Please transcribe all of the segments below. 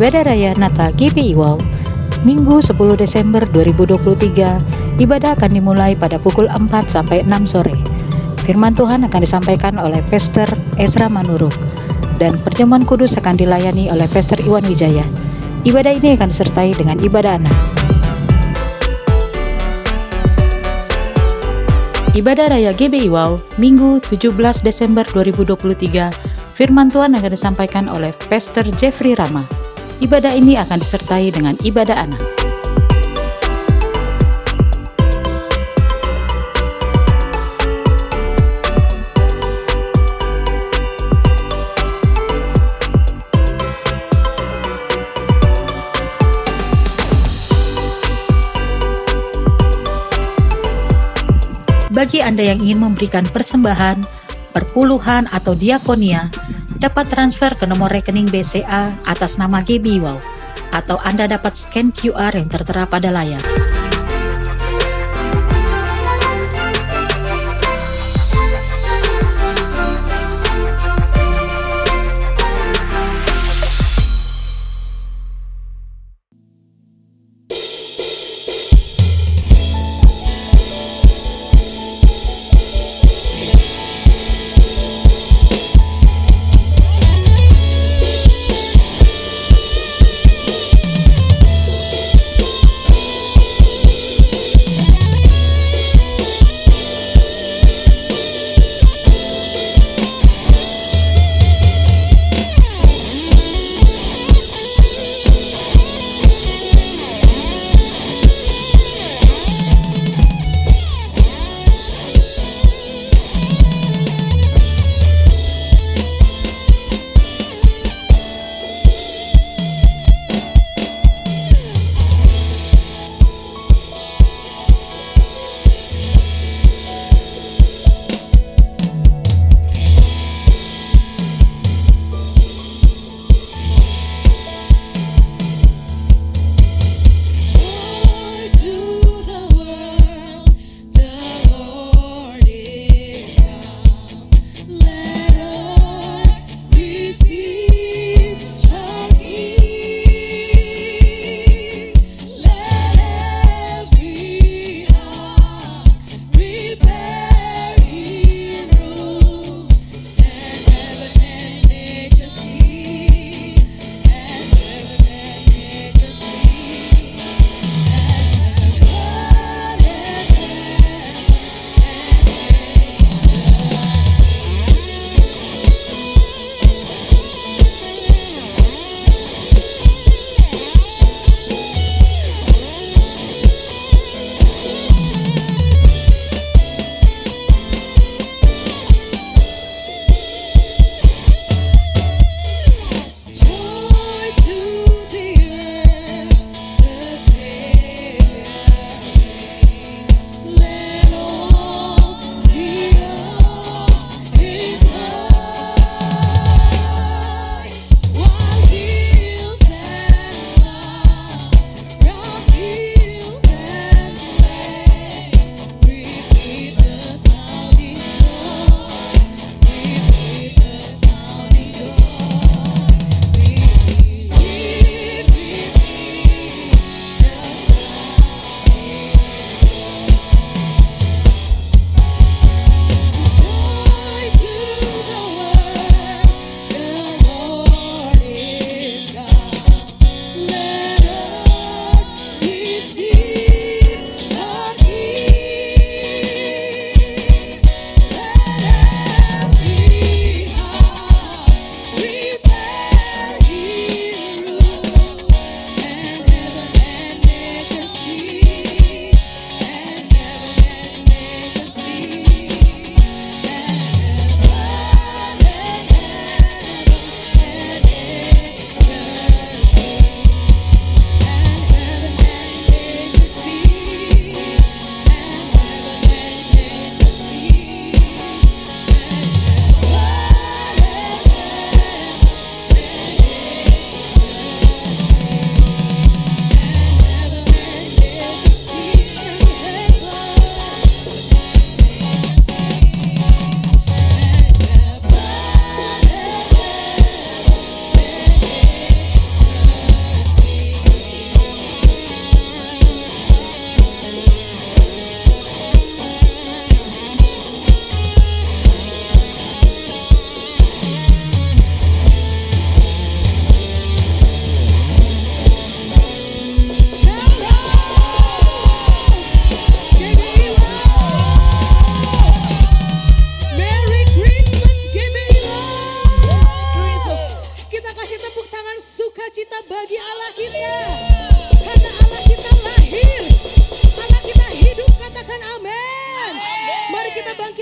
Ibadah Raya Natal GBI Wow, Minggu 10 Desember 2023, ibadah akan dimulai pada pukul 4 sampai 6 sore. Firman Tuhan akan disampaikan oleh Pastor Ezra Manurung, dan perjamuan kudus akan dilayani oleh Pastor Iwan Wijaya. Ibadah ini akan disertai dengan ibadah anak. Ibadah Raya GBI Wow, Minggu 17 Desember 2023, firman Tuhan akan disampaikan oleh Pastor Jeffrey Rama. Ibadah ini akan disertai dengan ibadah anak. Bagi Anda yang ingin memberikan persembahan, perpuluhan atau diakonia, dapat transfer ke nomor rekening BCA atas nama GBI Wow, atau Anda dapat scan QR yang tertera pada layar.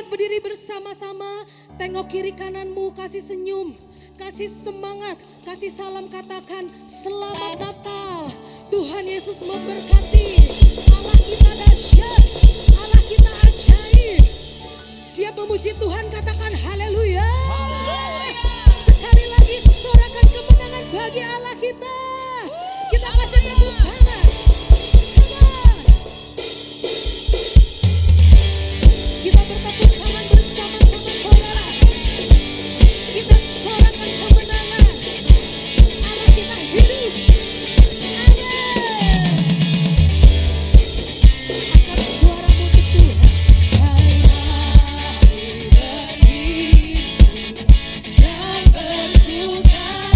berdiri bersama-sama, tengok kiri kananmu, kasih senyum, kasih semangat, kasih salam, katakan selamat Natal. Tuhan Yesus memberkati. Allah kita dahsyat, Allah kita ajaib. Siap memuji Tuhan, katakan haleluya. Sekali lagi sorakan kemenangan bagi Allah kita. Kita kasih tepuk tangan. Kita bertepuk tangan bersama-sama saudara. Kita sorakan kemenangan. Allah kita hidup. Amin. Angkat suaramu untuk Tuhan. Hai beribu dan bersukaria.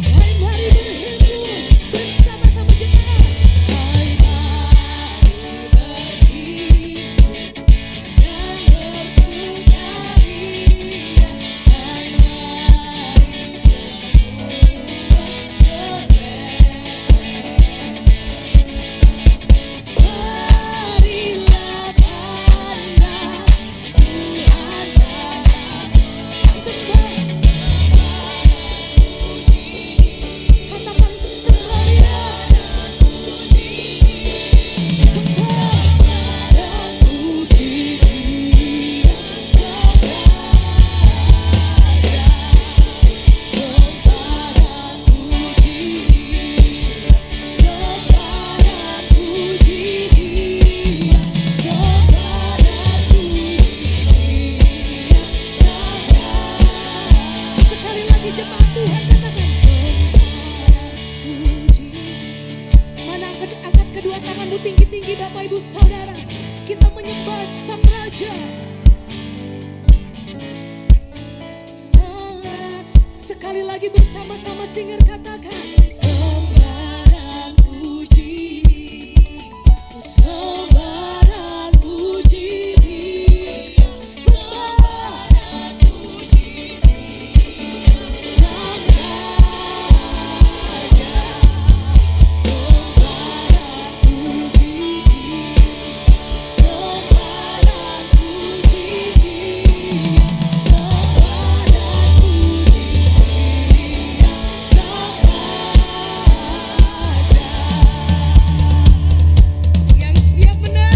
Hai mari semua yang siap menang.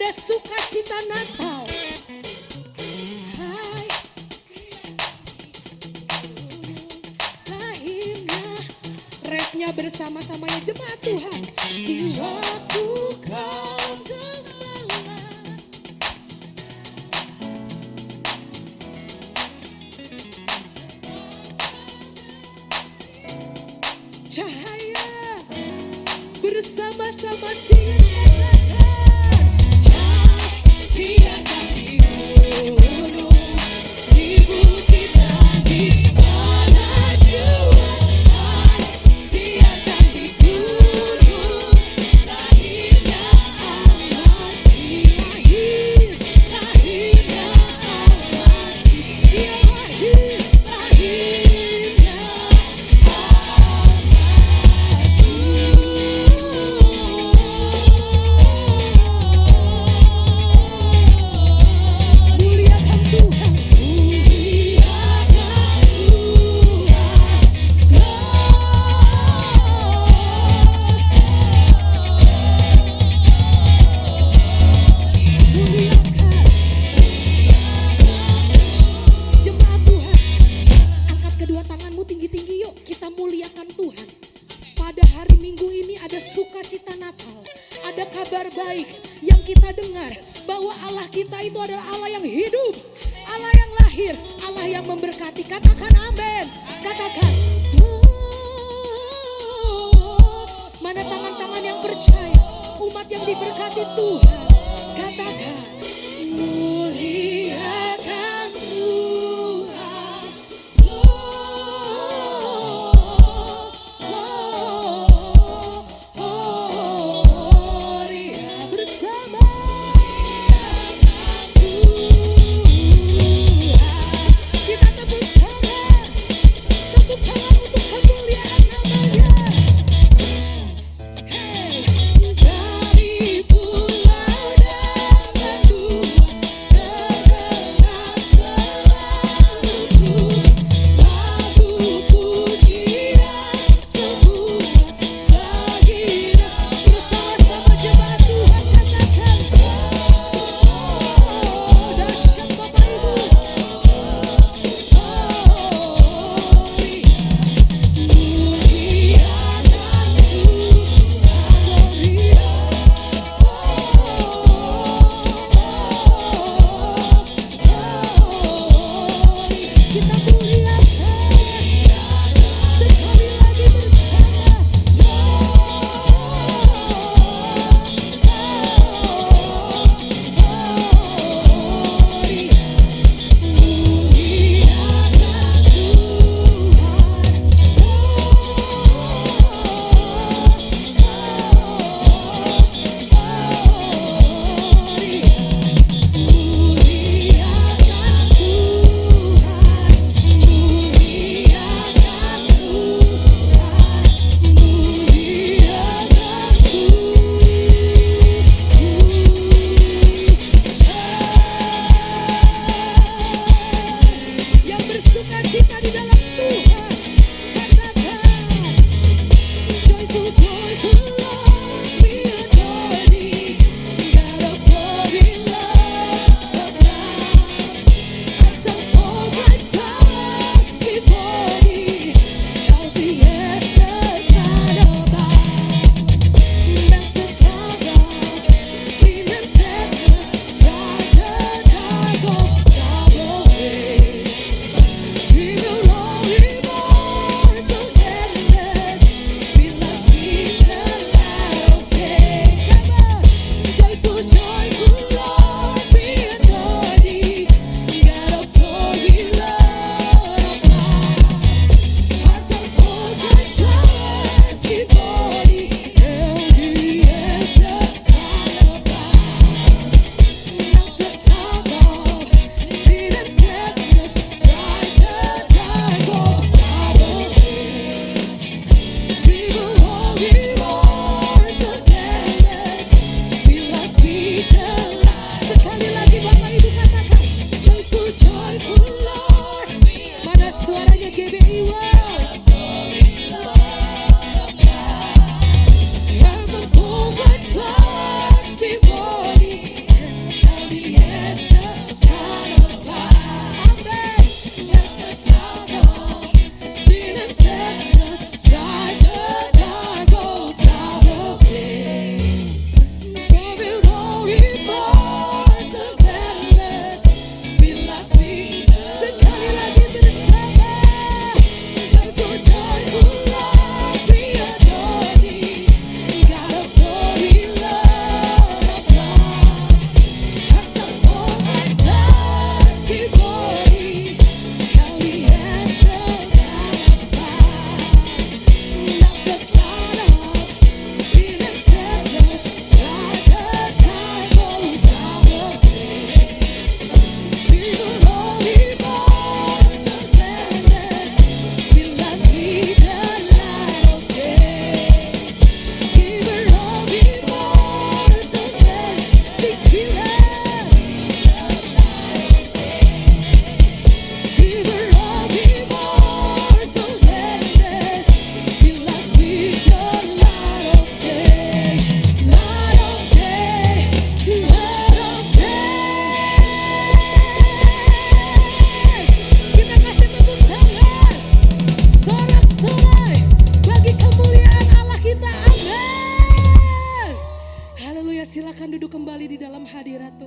ada sukacita Natal. Hai, lahirnya, refnya bersama-samanya jemaat Tuhan. Di waktu kau gembala, cahaya bersama-sama siarkan di gunung, di bukit dan di tanah jua. Siarkan di gunung, lahirnya Al-Masih, lahirnya Al-Masih, dia lahirnya muliakan Tuhan, muliakan jemaat Tuhan. Angkat kedua tanganmu tinggi-tinggi, yuk kita muliakan Tuhan. Pada hari Minggu ini ada sukacita Natal, ada kabar baik yang kita dengar bahwa Allah kita itu adalah Allah yang hidup, Allah yang lahir, Allah yang memberkati. Katakan amin, katakan mana tangan-tangan yang percaya, umat yang diberkati Tuhan. Katakan muliakan Tuhan. Ria bersama Tuhan. Kita tepuk tangan untuk kemuliaan namanya. Hey, dari pulau damai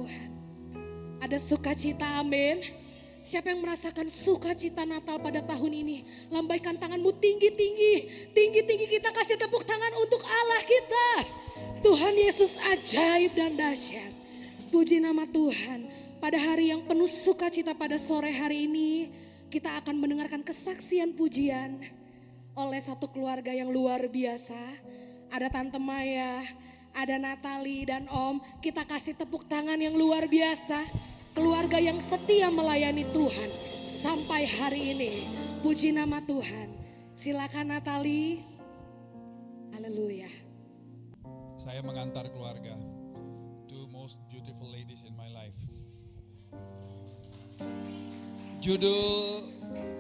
Tuhan. Ada sukacita, amin. Siapa yang merasakan sukacita Natal pada tahun ini? Lambaikan tanganmu tinggi-tinggi. Tinggi-tinggi kita kasih tepuk tangan untuk Allah kita. Tuhan Yesus ajaib dan dahsyat. Puji nama Tuhan. Pada hari yang penuh sukacita pada sore hari ini, kita akan mendengarkan kesaksian pujian oleh satu keluarga yang luar biasa. Ada Tante Maya, ada Natali dan Om. Kita kasih tepuk tangan yang luar biasa. Keluarga yang setia melayani Tuhan sampai hari ini. Puji nama Tuhan. Silakan Natali. Haleluya. Saya mengantar keluarga, two most beautiful ladies in my life. Judul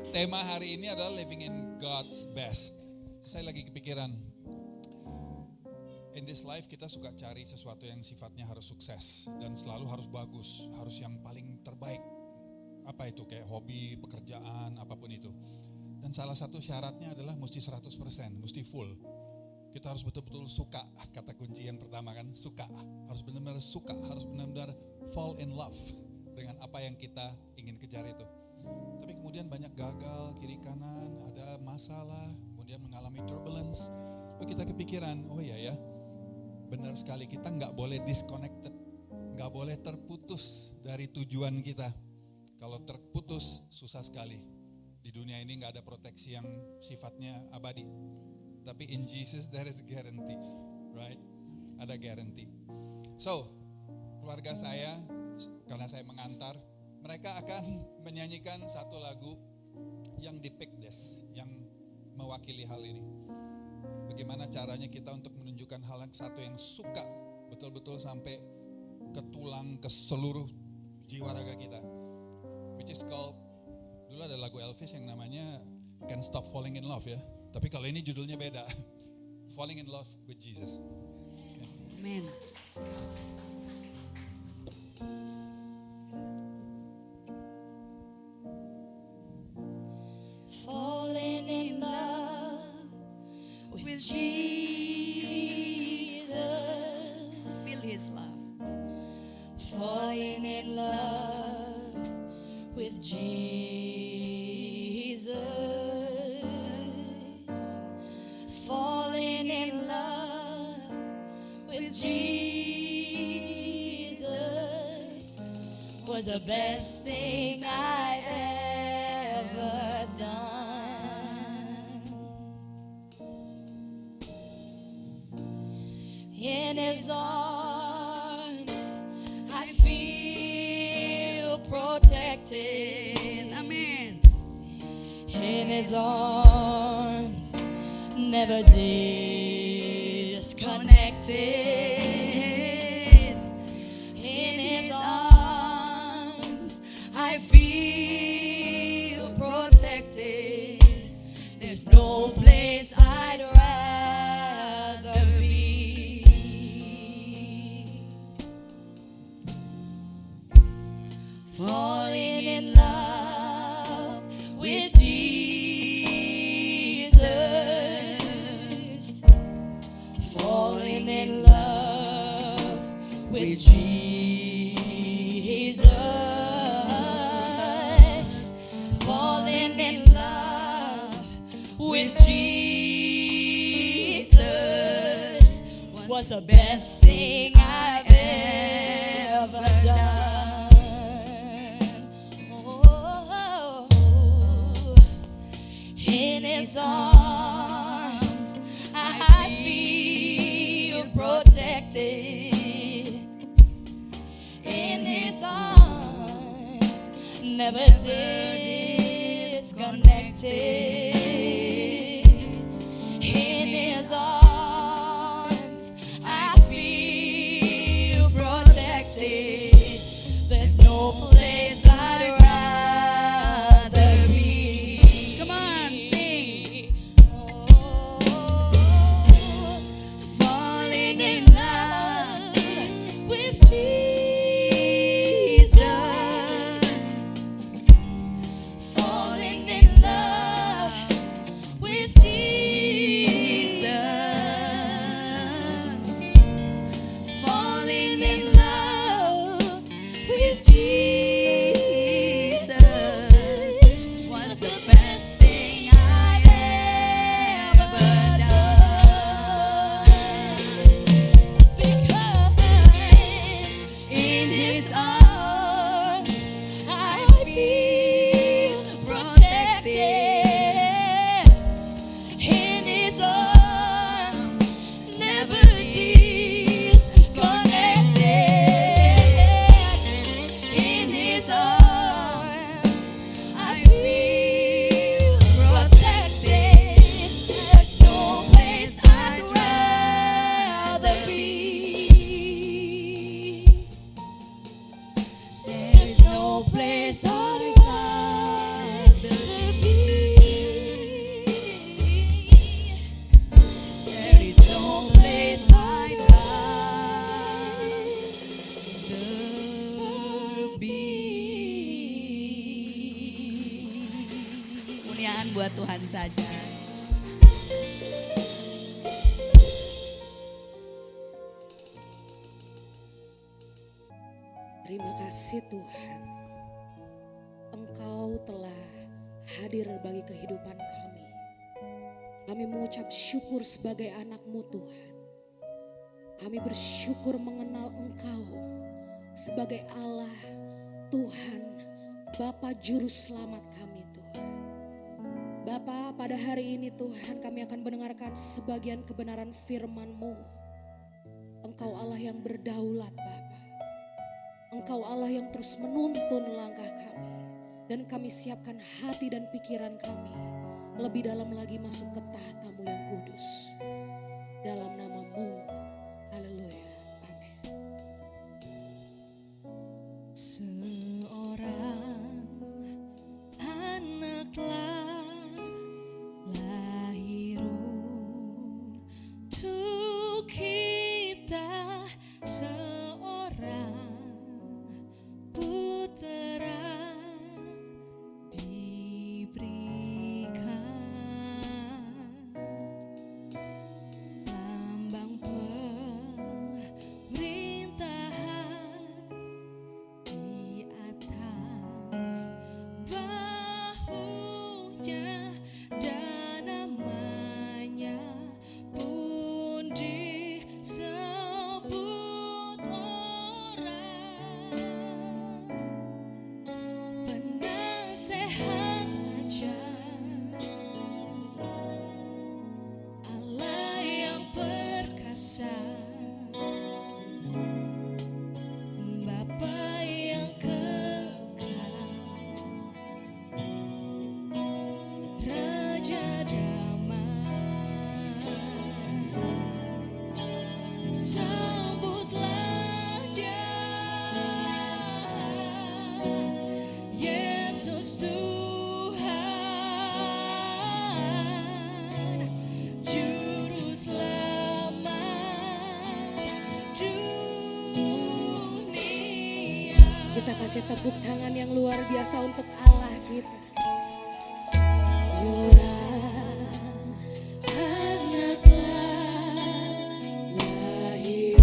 tema hari ini adalah Living in God's Best. Saya lagi kepikiran, in this life kita suka cari sesuatu yang sifatnya harus sukses dan selalu harus bagus, harus yang paling terbaik. Apa itu, kayak hobi, pekerjaan, apapun itu. Dan salah satu syaratnya adalah mesti 100%, mesti full. Kita harus betul-betul suka, kata kunci yang pertama kan, suka. Harus benar-benar suka, harus benar-benar fall in love dengan apa yang kita ingin kejar itu. Tapi kemudian banyak gagal, kiri kanan, ada masalah, kemudian mengalami turbulence. Lalu kita kepikiran, oh iya ya, benar sekali, kita nggak boleh disconnected, nggak boleh terputus dari tujuan kita. Kalau terputus susah sekali. Di dunia ini nggak ada proteksi yang sifatnya abadi. Tapi in Jesus there is guarantee, right? Ada guarantee. So, keluarga saya, karena saya mengantar, mereka akan menyanyikan satu lagu yang depict this, yang mewakili hal ini. Bagaimana caranya kita untuk menunjukkan hal yang satu yang suka betul-betul sampai ke tulang, ke seluruh jiwa raga kita. Which is called, dulu ada lagu Elvis yang namanya Can't Stop Falling in Love ya. Tapi kalau ini judulnya beda. Falling in Love with Jesus. Okay. Amen. Falling in love with Jesus. Feel His love. Falling in love with Jesus. Falling in love with Jesus was the best thing I've ever done. In His arms I feel protected. Amen. In His arms, never disconnected. In His arms, I feel protected. There's no place I'd rather be. Falling in love with Jesus. Falling in love with Jesus. Falling in love with Jesus was the best thing I've ever done. Oh, in His arms I feel protected. In His arms, never disconnected. In His arms, I feel protected. There's no place I'd rather be. Come on, sing. Oh, falling in love with Jesus. Falling in love with Jesus. Falling in love no place I'd rather be. There is no place I'd rather be. Kemuliaan buat Tuhan saja. Terima kasih Tuhan, Engkau telah hadir bagi kehidupan kami. Kami mengucap syukur sebagai anak-Mu Tuhan. Kami bersyukur mengenal Engkau sebagai Allah, Tuhan, Bapa Juru Selamat kami Tuhan. Bapa, pada hari ini Tuhan kami akan mendengarkan sebagian kebenaran firman-Mu. Engkau Allah yang berdaulat Bapa. Engkau Allah yang terus menuntun langkah kami. Dan kami siapkan hati dan pikiran kami lebih dalam lagi masuk ke tahta-Mu yang kudus. Dalam nama-Mu, haleluya, amin. Seorang anaklah lahir untuk kita, seorang putera diberikan, lambang pemerintahan di atas bahunya, dan namanya pun disebut orang penasehat ajar, Allah yang perkasa, Bapa yang kekal, Raja damai. Sambutlah Dia, Yesus Tuhan, Juru Selamat dunia. Kita kasih tepuk tangan yang luar biasa untuk Allah kita. Seorang anaklah lahir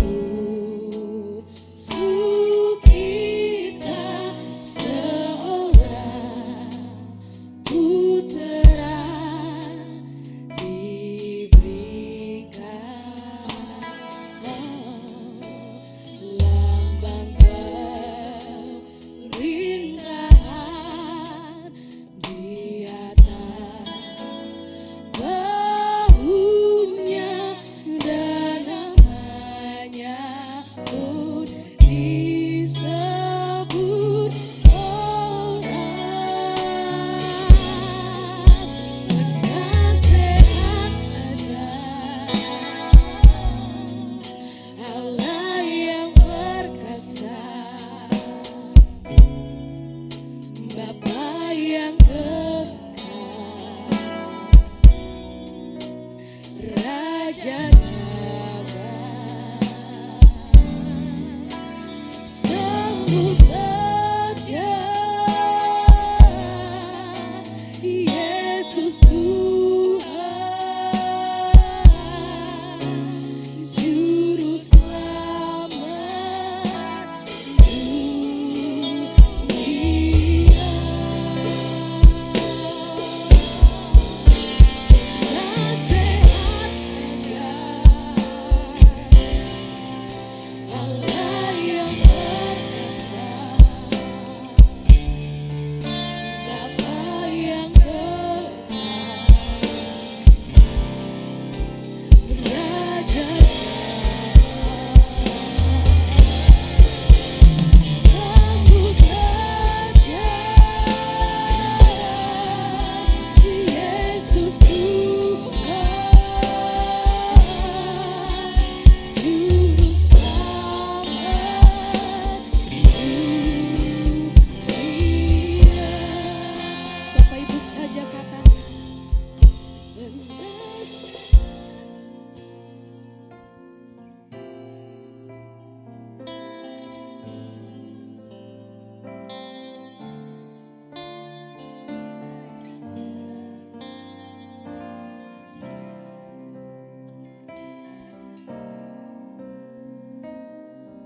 untuk kita, seorang putera diberikan, lambang pemerintahan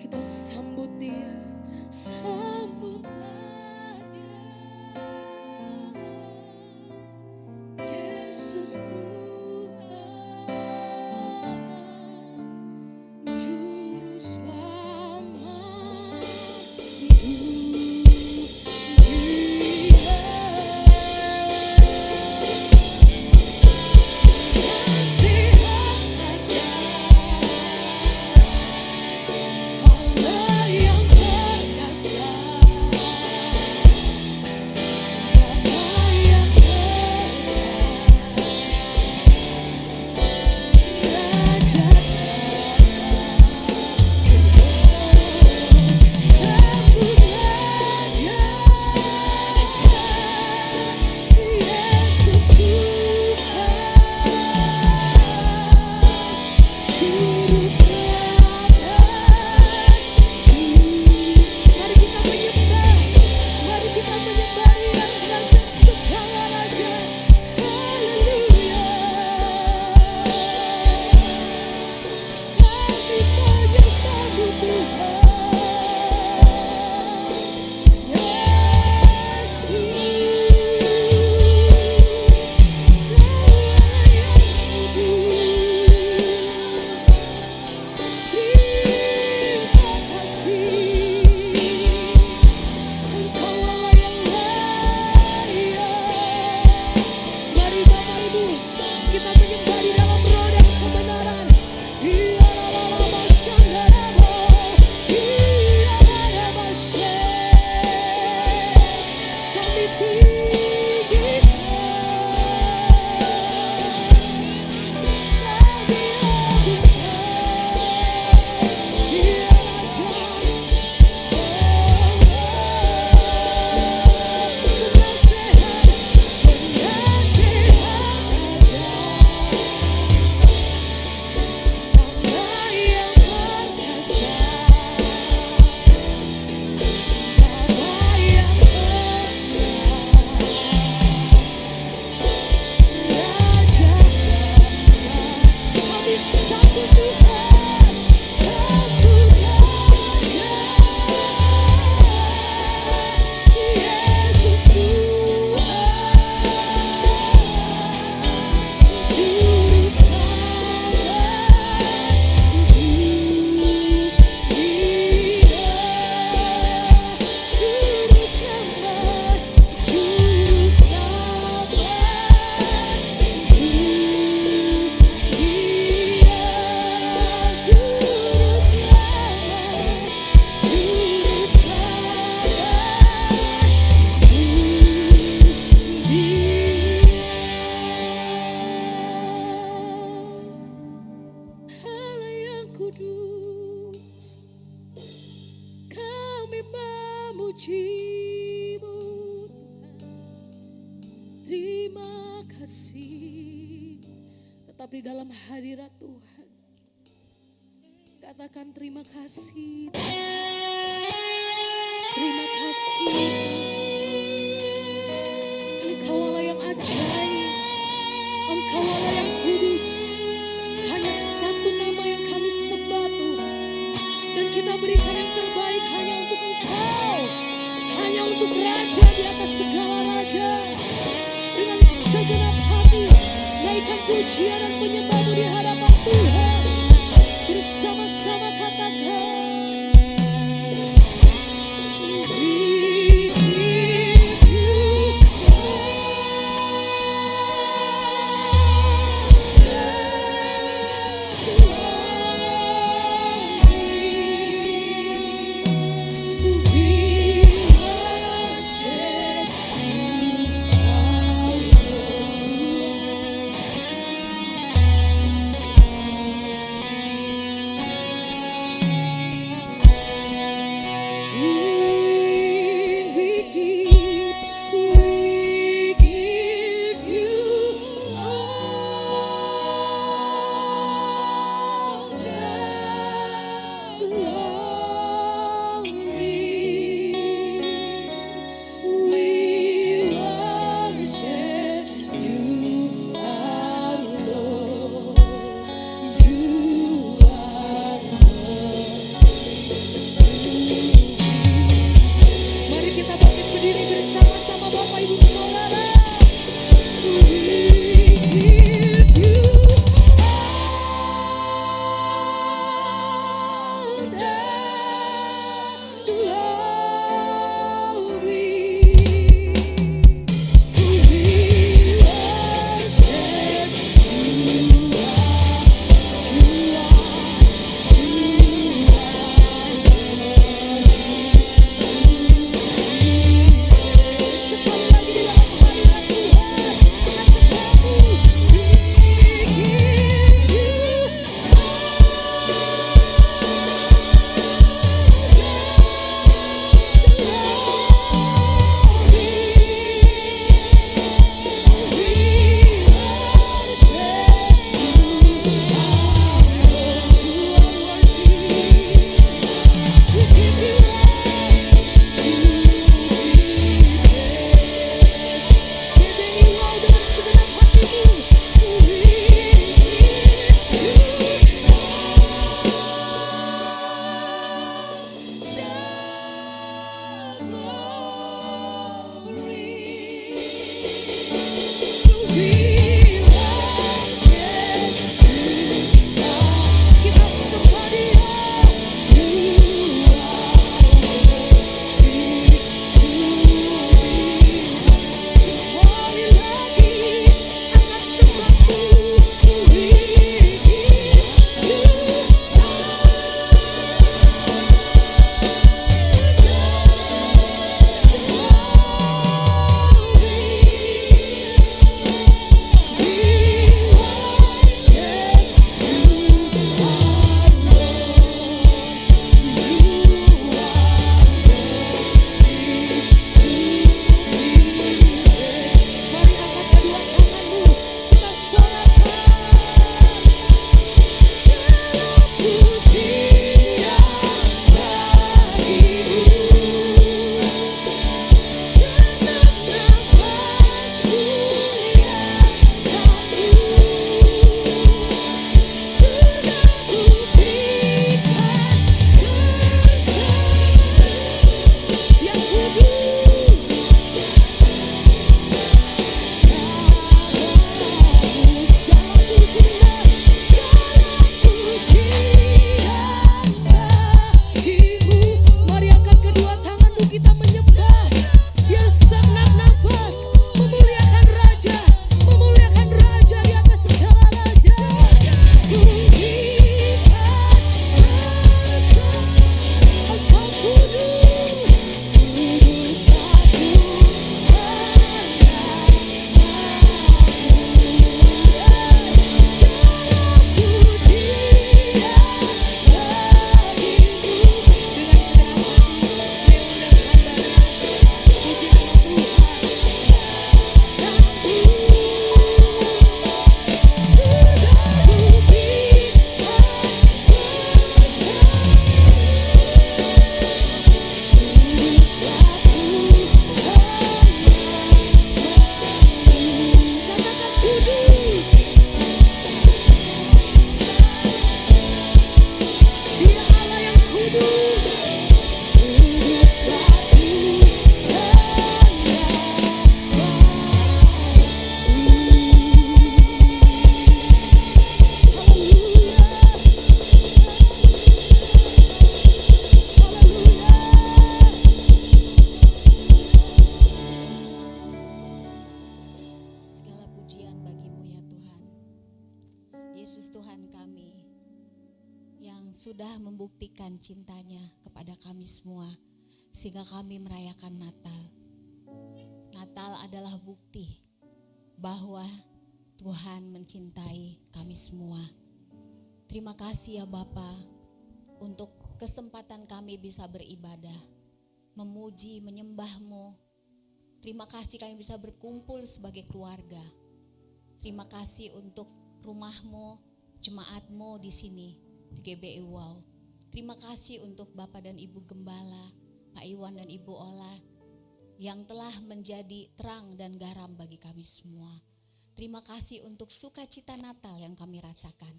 kita sambut Dia, sambutlah Dia, Yesus Tuhan, Juru Selamat hidup dia. Kasihan aja Allah yang perkasa, Bapa yang Raja sambutlah Dia, Yesus Tuhan, Juru Selamat. Mari kita menyembah, mari kita menyembah Dia, Raja segala raja. Haleluya. Kami menyembahmu Tuhan, kita menyembah di dalam roh dan kebenaran. Kami tinggikan, kami agungkan Dia Raja. Allah yang kudus, kami memuji-Mu Tuhan. Terima kasih. Tetap di dalam hadirat Tuhan, katakan terima kasih. Terima kasih. Engkau Allah yang ajaib, Engkau Allah yang kudus. Hanya satu nama yang kami sembah Tuhan, dan kita berikan yang terbaik hanya untuk Engkau, hanya untuk Raja di atas segala raja. Dengan segenap hati naikkan pujian dan penyembahmu di hadapan Tuhan. Bersama-sama katakan, we give you glory. Tuhan kami yang sudah membuktikan cintanya kepada kami semua sehingga kami merayakan Natal. Natal adalah bukti bahwa Tuhan mencintai kami semua. Terima kasih ya Bapa untuk kesempatan kami bisa beribadah, memuji, menyembah-Mu. Terima kasih kami bisa berkumpul sebagai keluarga. Terima kasih untuk rumah-Mu, jemaat-Mu di sini di GBI Wow. Terima kasih untuk Bapak dan Ibu Gembala, Pak Iwan dan Ibu Ola yang telah menjadi terang dan garam bagi kami semua. Terima kasih untuk sukacita Natal yang kami rasakan.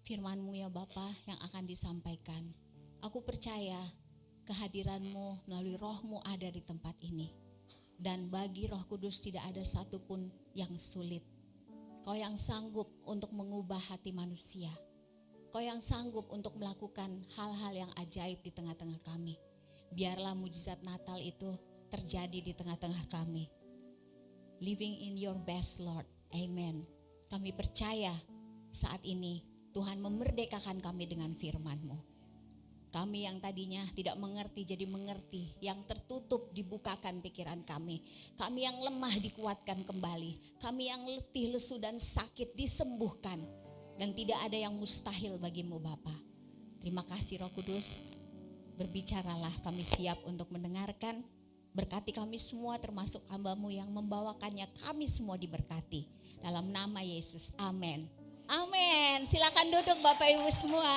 Firman-Mu ya Bapa yang akan disampaikan. Aku percaya kehadiran-Mu melalui Roh-Mu ada di tempat ini. Dan bagi Roh Kudus tidak ada satupun yang sulit. Kau yang sanggup untuk mengubah hati manusia. Kau yang sanggup untuk melakukan hal-hal yang ajaib di tengah-tengah kami. Biarlah mujizat Natal itu terjadi di tengah-tengah kami. Living in your best Lord. Amen. Kami percaya saat ini Tuhan memerdekakan kami dengan firman-Mu. Kami yang tadinya tidak mengerti jadi mengerti. Yang tertutup dibukakan pikiran kami. Kami yang lemah dikuatkan kembali. Kami yang letih, lesu dan sakit disembuhkan. Dan tidak ada yang mustahil bagimu Bapa. Terima kasih Roh Kudus. Berbicaralah, kami siap untuk mendengarkan. Berkati kami semua termasuk hamba-Mu yang membawakannya. Kami semua diberkati. Dalam nama Yesus. Amin. Amin. Silakan duduk Bapak Ibu semua.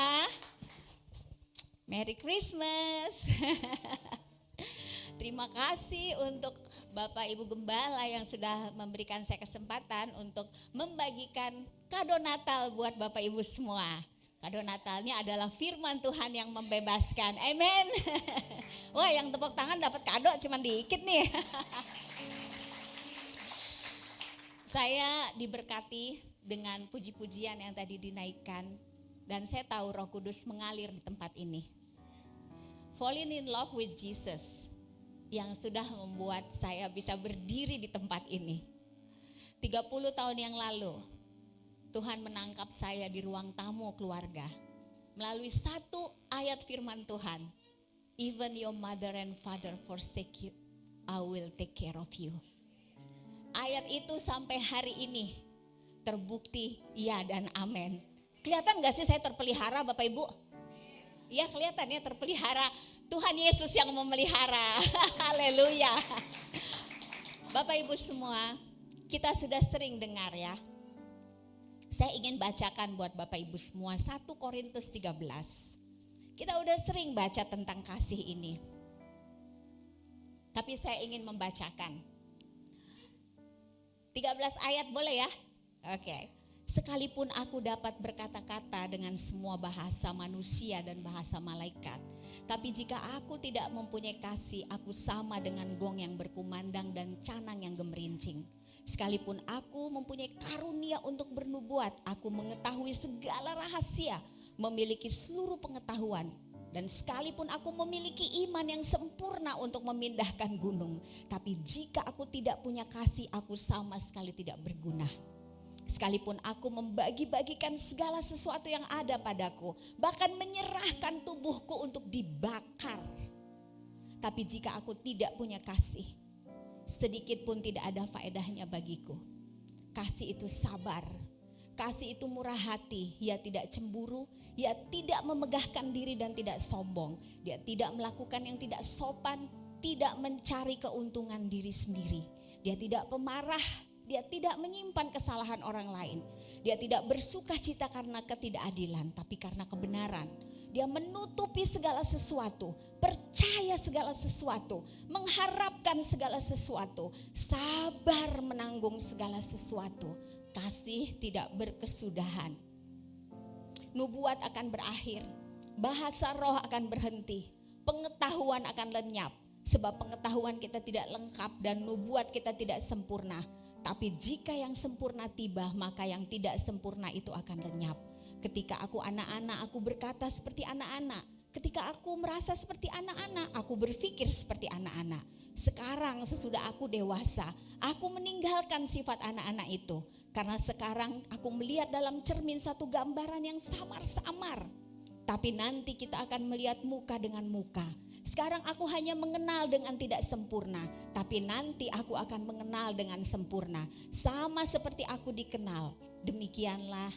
Merry Christmas. Terima kasih untuk Bapak Ibu Gembala yang sudah memberikan saya kesempatan untuk membagikan kado Natal buat Bapak Ibu semua. Kado Natalnya adalah firman Tuhan yang membebaskan. Amin. Wah, yang tepuk tangan dapat kado cuman dikit nih. Saya diberkati dengan puji-pujian yang tadi dinaikkan. Dan saya tahu Roh Kudus mengalir di tempat ini. Falling in love with Jesus. Yang sudah membuat saya bisa berdiri di tempat ini. 30 tahun yang lalu Tuhan menangkap saya di ruang tamu keluarga. Melalui satu ayat firman Tuhan. Even your mother and father forsake you, I will take care of you. Ayat itu sampai hari ini terbukti ya dan amin. Kelihatan gak sih saya terpelihara Bapak Ibu? Ya kelihatan ya terpelihara. Tuhan Yesus yang memelihara. Haleluya. Bapak Ibu semua, kita sudah sering dengar ya. Saya ingin bacakan buat Bapak Ibu semua 1 Korintus 13. Kita udah sering baca tentang kasih ini. Tapi saya ingin membacakan 13 ayat boleh ya? Oke. Sekalipun aku dapat berkata-kata dengan semua bahasa manusia dan bahasa malaikat. Tapi jika aku tidak mempunyai kasih, aku sama dengan gong yang berkumandang dan canang yang gemerincing. Sekalipun aku mempunyai karunia untuk bernubuat, aku mengetahui segala rahasia, memiliki seluruh pengetahuan. Dan sekalipun aku memiliki iman yang sempurna untuk memindahkan gunung. Tapi jika aku tidak punya kasih, aku sama sekali tidak berguna. Sekalipun aku membagi-bagikan segala sesuatu yang ada padaku, bahkan menyerahkan tubuhku untuk dibakar. Tapi jika aku tidak punya kasih, sedikit pun tidak ada faedahnya bagiku. Kasih itu sabar, kasih itu murah hati, ia tidak cemburu, ia tidak memegahkan diri dan tidak sombong. Dia tidak melakukan yang tidak sopan, tidak mencari keuntungan diri sendiri. Dia tidak pemarah. Dia tidak menyimpan kesalahan orang lain. Dia tidak bersuka cita karena ketidakadilan, tapi karena kebenaran. Dia menutupi segala sesuatu, percaya segala sesuatu, mengharapkan segala sesuatu, sabar menanggung segala sesuatu. Kasih tidak berkesudahan. Nubuat akan berakhir, bahasa roh akan berhenti, pengetahuan akan lenyap. Sebab pengetahuan kita tidak lengkap dan nubuat kita tidak sempurna. Tapi jika yang sempurna tiba, maka yang tidak sempurna itu akan lenyap. Ketika aku anak-anak, aku berkata seperti anak-anak. Ketika aku merasa seperti anak-anak, aku berpikir seperti anak-anak. Sekarang sesudah aku dewasa, aku meninggalkan sifat anak-anak itu. Karena sekarang aku melihat dalam cermin satu gambaran yang samar-samar. Tapi nanti kita akan melihat muka dengan muka. Sekarang aku hanya mengenal dengan tidak sempurna. Tapi nanti aku akan mengenal dengan sempurna. Sama seperti aku dikenal. Demikianlah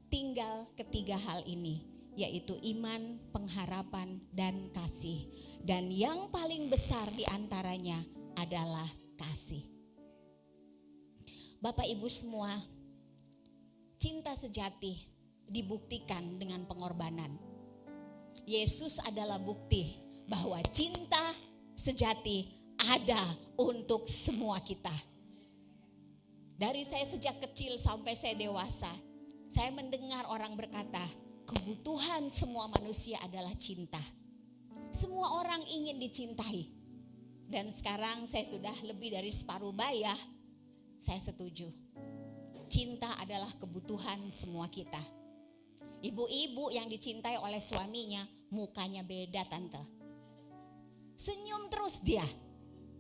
tinggal ketiga hal ini. Yaitu iman, pengharapan, dan kasih. Dan yang paling besar di antaranya adalah kasih. Bapak Ibu semua, cinta sejati dibuktikan dengan pengorbanan. Yesus adalah bukti bahwa cinta sejati ada untuk semua kita. Dari saya sejak kecil sampai saya dewasa, saya mendengar orang berkata, kebutuhan semua manusia adalah cinta. Semua orang ingin dicintai. Dan sekarang saya sudah lebih dari separuh bayah, saya setuju. Cinta adalah kebutuhan semua kita. Ibu-ibu yang dicintai oleh suaminya, mukanya beda tante. Senyum terus dia.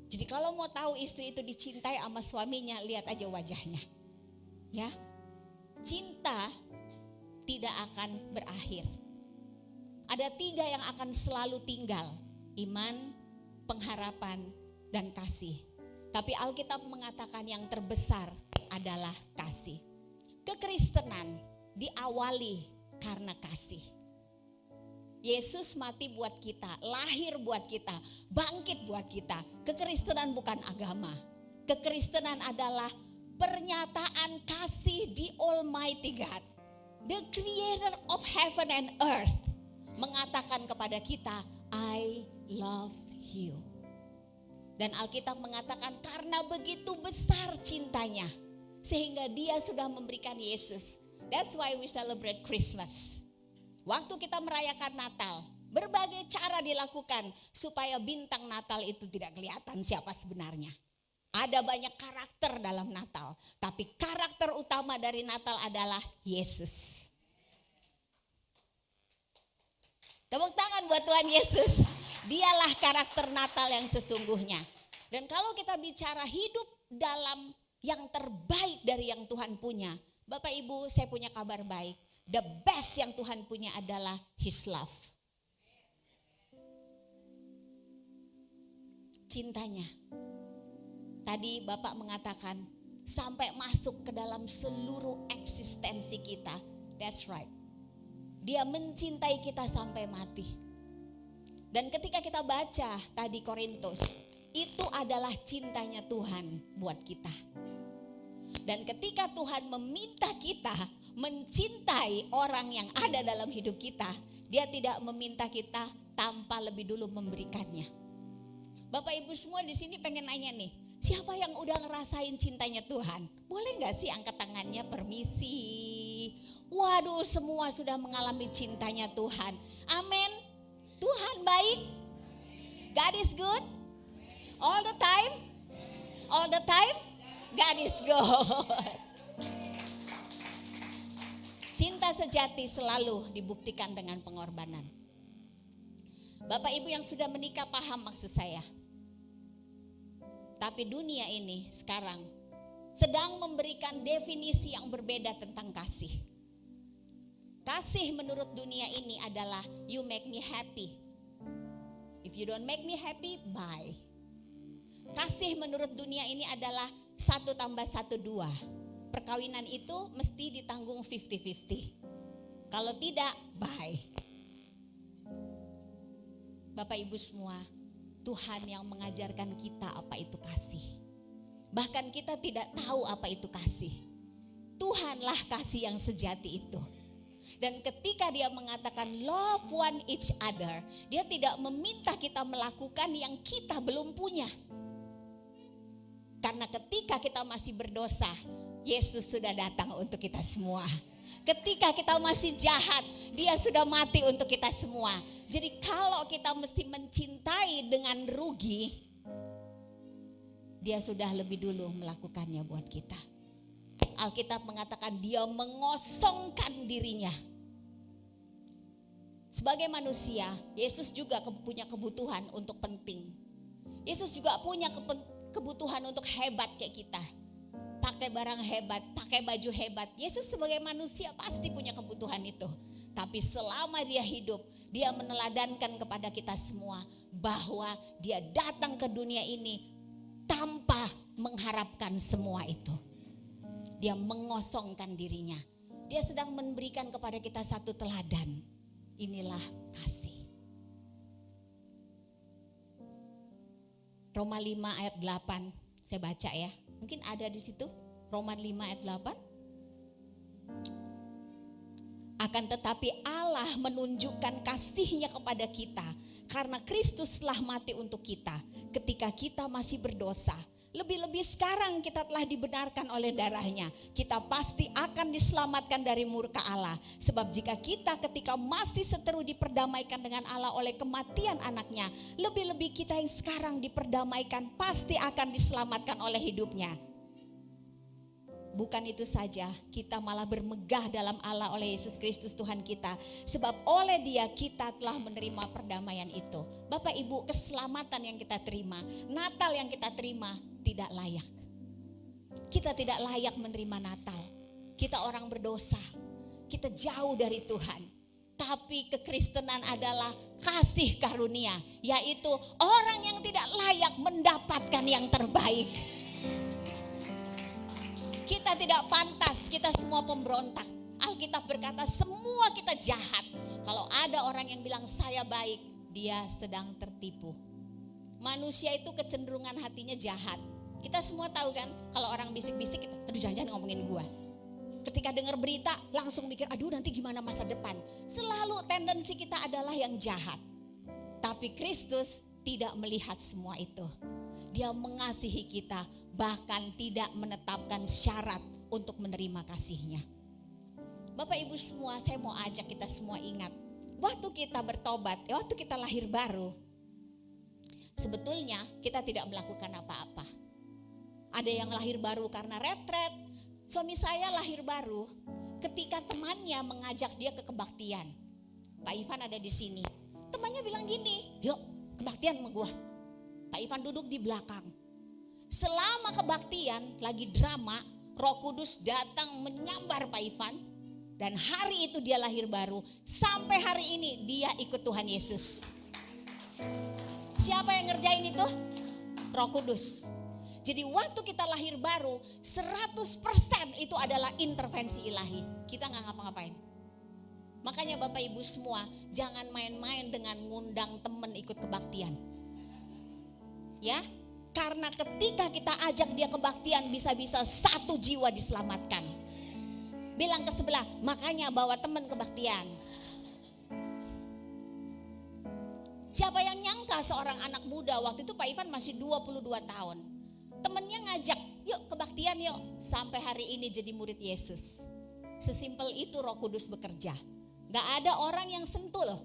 Jadi kalau mau tahu istri itu dicintai sama suaminya, lihat aja wajahnya. Ya, cinta tidak akan berakhir. Ada 3 yang akan selalu tinggal. Iman, pengharapan, dan kasih. Tapi Alkitab mengatakan yang terbesar adalah kasih. Kekristenan diawali karena kasih. Yesus mati buat kita, lahir buat kita, bangkit buat kita. Kekristenan bukan agama. Kekristenan adalah pernyataan kasih di Almighty God. The creator of heaven and earth mengatakan kepada kita, I love you. Dan Alkitab mengatakan karena begitu besar cintanya, sehingga dia sudah memberikan Yesus. That's why we celebrate Christmas. Waktu kita merayakan Natal, berbagai cara dilakukan supaya bintang Natal itu tidak kelihatan siapa sebenarnya. Ada banyak karakter dalam Natal, tapi karakter utama dari Natal adalah Yesus. Tepuk tangan buat Tuhan Yesus. Dialah karakter Natal yang sesungguhnya. Dan kalau kita bicara hidup dalam yang terbaik dari yang Tuhan punya, Bapak Ibu, saya punya kabar baik. The best yang Tuhan punya adalah His love. Cintanya. Tadi Bapak mengatakan sampai masuk ke dalam seluruh eksistensi kita. That's right. Dia mencintai kita sampai mati. Dan ketika kita baca tadi Korintus, itu adalah cintanya Tuhan buat kita. Dan ketika Tuhan meminta kita mencintai orang yang ada dalam hidup kita, dia tidak meminta kita tanpa lebih dulu memberikannya. Bapak Ibu semua di sini pengen nanya nih, siapa yang udah ngerasain cintanya Tuhan? Boleh gak sih angkat tangannya, permisi. Waduh, semua sudah mengalami cintanya Tuhan. Amin. Tuhan baik. God is good. All the time. All the time. God is good. Cinta sejati selalu dibuktikan dengan pengorbanan. Bapak Ibu yang sudah menikah paham maksud saya. Tapi dunia ini sekarang sedang memberikan definisi yang berbeda tentang kasih. Kasih menurut dunia ini adalah you make me happy. If you don't make me happy, bye. Kasih menurut dunia ini adalah 1 + 1 2. Perkawinan itu mesti ditanggung 50-50. Kalau tidak, bye. Bapak Ibu semua, Tuhan yang mengajarkan kita apa itu kasih. Bahkan kita tidak tahu apa itu kasih. Tuhanlah kasih yang sejati itu. Dan ketika dia mengatakan love one each other, dia tidak meminta kita melakukan yang kita belum punya. Karena ketika kita masih berdosa, Yesus sudah datang untuk kita semua. Ketika kita masih jahat, dia sudah mati untuk kita semua. Jadi kalau kita mesti mencintai dengan rugi, dia sudah lebih dulu melakukannya buat kita. Alkitab mengatakan dia mengosongkan dirinya. Sebagai manusia, Yesus juga punya kebutuhan untuk penting. Yesus juga punya kebutuhan untuk hebat kayak kita. Pakai barang hebat, pakai baju hebat. Yesus sebagai manusia pasti punya kebutuhan itu. Tapi selama dia hidup, dia meneladankan kepada kita semua bahwa dia datang ke dunia ini tanpa mengharapkan semua itu. Dia mengosongkan dirinya. Dia sedang memberikan kepada kita satu teladan. Inilah kasih. Roma 5 ayat 8, saya baca ya. Mungkin ada di situ, Roma 5 ayat 8. Akan tetapi Allah menunjukkan kasih-Nya kepada kita karena Kristus telah mati untuk kita ketika kita masih berdosa. Lebih-lebih sekarang kita telah dibenarkan oleh darah-Nya. Kita pasti akan diselamatkan dari murka Allah. Sebab jika kita ketika masih seteru diperdamaikan dengan Allah oleh kematian anaknya, lebih-lebih kita yang sekarang diperdamaikan pasti akan diselamatkan oleh hidupnya. Bukan itu saja, kita malah bermegah dalam Allah oleh Yesus Kristus Tuhan kita. Sebab oleh Dia kita telah menerima perdamaian itu. Bapak Ibu, keselamatan yang kita terima, Natal yang kita terima tidak layak. Kita tidak layak menerima Natal. Kita orang berdosa. Kita jauh dari Tuhan. Tapi kekristenan adalah kasih karunia, yaitu orang yang tidak layak mendapatkan yang terbaik. Kita tidak pantas, kita semua pemberontak. Alkitab berkata semua kita jahat. Kalau ada orang yang bilang saya baik, dia sedang tertipu. Manusia itu kecenderungan hatinya jahat. Kita semua tahu kan, kalau orang bisik-bisik, aduh jangan-jangan ngomongin gua. Ketika dengar berita langsung mikir, aduh nanti gimana masa depan. Selalu tendensi kita adalah yang jahat. Tapi Kristus tidak melihat semua itu. Dia mengasihi kita, bahkan tidak menetapkan syarat untuk menerima kasih-Nya. Bapak Ibu semua, saya mau ajak kita semua ingat, waktu kita bertobat, waktu kita lahir baru, sebetulnya kita tidak melakukan apa-apa. Ada yang lahir baru karena retret. Suami saya lahir baru ketika temannya mengajak dia ke kebaktian. Pak Ivan ada di sini. Temannya bilang gini, yuk kebaktian sama gua. Pak Ivan duduk di belakang. Selama kebaktian lagi drama, Roh Kudus datang menyambar Pak Ivan. Dan hari itu dia lahir baru. Sampai hari ini dia ikut Tuhan Yesus. Siapa yang ngerjain itu? Roh Kudus. Jadi waktu kita lahir baru 100% itu adalah intervensi ilahi. Kita gak ngapa-ngapain. Makanya Bapak Ibu semua jangan main-main dengan ngundang temen ikut kebaktian. Ya, karena ketika kita ajak dia kebaktian bisa-bisa 1 jiwa diselamatkan. Bilang ke sebelah, makanya bawa teman kebaktian. Siapa yang nyangka seorang anak muda, waktu itu Pak Ivan masih 22 tahun. Temennya ngajak, yuk kebaktian yuk. Sampai hari ini jadi murid Yesus. Sesimpel itu Roh Kudus bekerja. Gak ada orang yang sentuh loh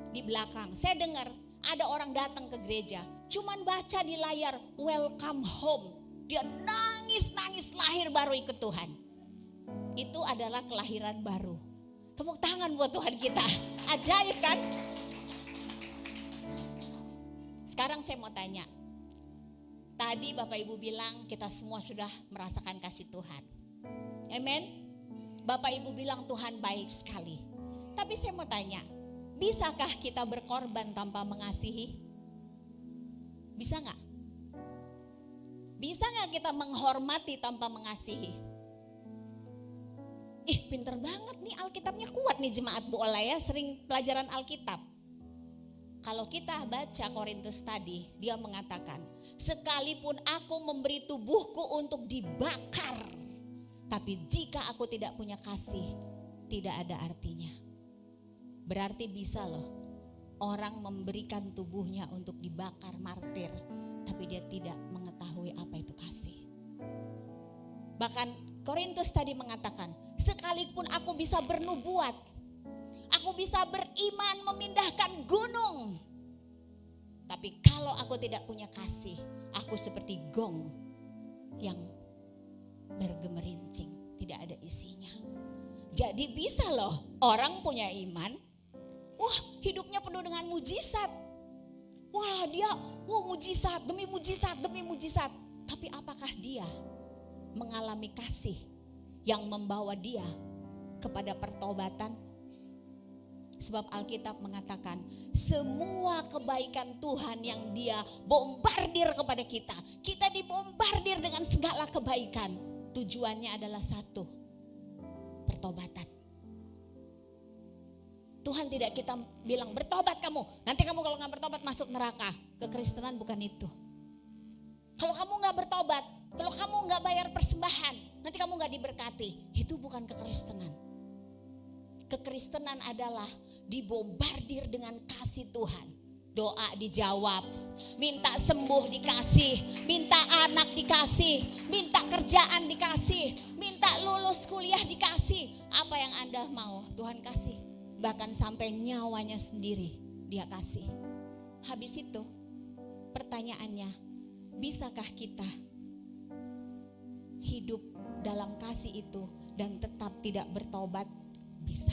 di belakang. Saya dengar ada orang datang ke gereja, cuman baca di layar welcome home. Dia nangis-nangis lahir baru ikut Tuhan. Itu adalah kelahiran baru. Tepuk tangan buat Tuhan kita. Ajaib kan? Sekarang saya mau tanya. Tadi Bapak Ibu bilang kita semua sudah merasakan kasih Tuhan. Amen. Bapak Ibu bilang Tuhan baik sekali. Tapi saya mau tanya, bisakah kita berkorban tanpa mengasihi? Bisa gak? Bisa gak kita menghormati tanpa mengasihi? Pinter banget nih Alkitabnya, kuat nih jemaat Bu Ola ya, sering pelajaran Alkitab. Kalau kita baca Korintus tadi, dia mengatakan, sekalipun aku memberi tubuhku untuk dibakar, tapi jika aku tidak punya kasih, tidak ada artinya. Berarti bisa loh, orang memberikan tubuhnya untuk dibakar martir, tapi dia tidak mengetahui apa itu kasih. Bahkan Korintus tadi mengatakan, sekalipun aku bisa bernubuat, aku bisa beriman memindahkan gunung, tapi kalau aku tidak punya kasih, aku seperti gong yang bergemerincing, tidak ada isinya. Jadi bisa loh orang punya iman, wah hidupnya penuh dengan mujizat. Wah dia, mujizat demi mujizat demi mujizat. Tapi apakah dia mengalami kasih yang membawa dia kepada pertobatan? Sebab Alkitab mengatakan semua kebaikan Tuhan yang dia bombardir kepada kita. Kita dibombardir dengan segala kebaikan. Tujuannya adalah satu, pertobatan. Tuhan tidak kita bilang bertobat kamu. Nanti kamu kalau gak bertobat masuk neraka. Kekristenan bukan itu. Kalau kamu gak bertobat, kalau kamu gak bayar persembahan, nanti kamu gak diberkati. Itu bukan kekristenan. Kekristenan adalah dibombardir dengan kasih Tuhan. Doa dijawab, minta sembuh dikasih, minta anak dikasih, minta kerjaan dikasih, minta lulus kuliah dikasih. Apa yang Anda mau Tuhan kasih. Bahkan sampai nyawanya sendiri dia kasih. Habis itu pertanyaannya, bisakah kita hidup dalam kasih itu dan tetap tidak bertobat? Bisa.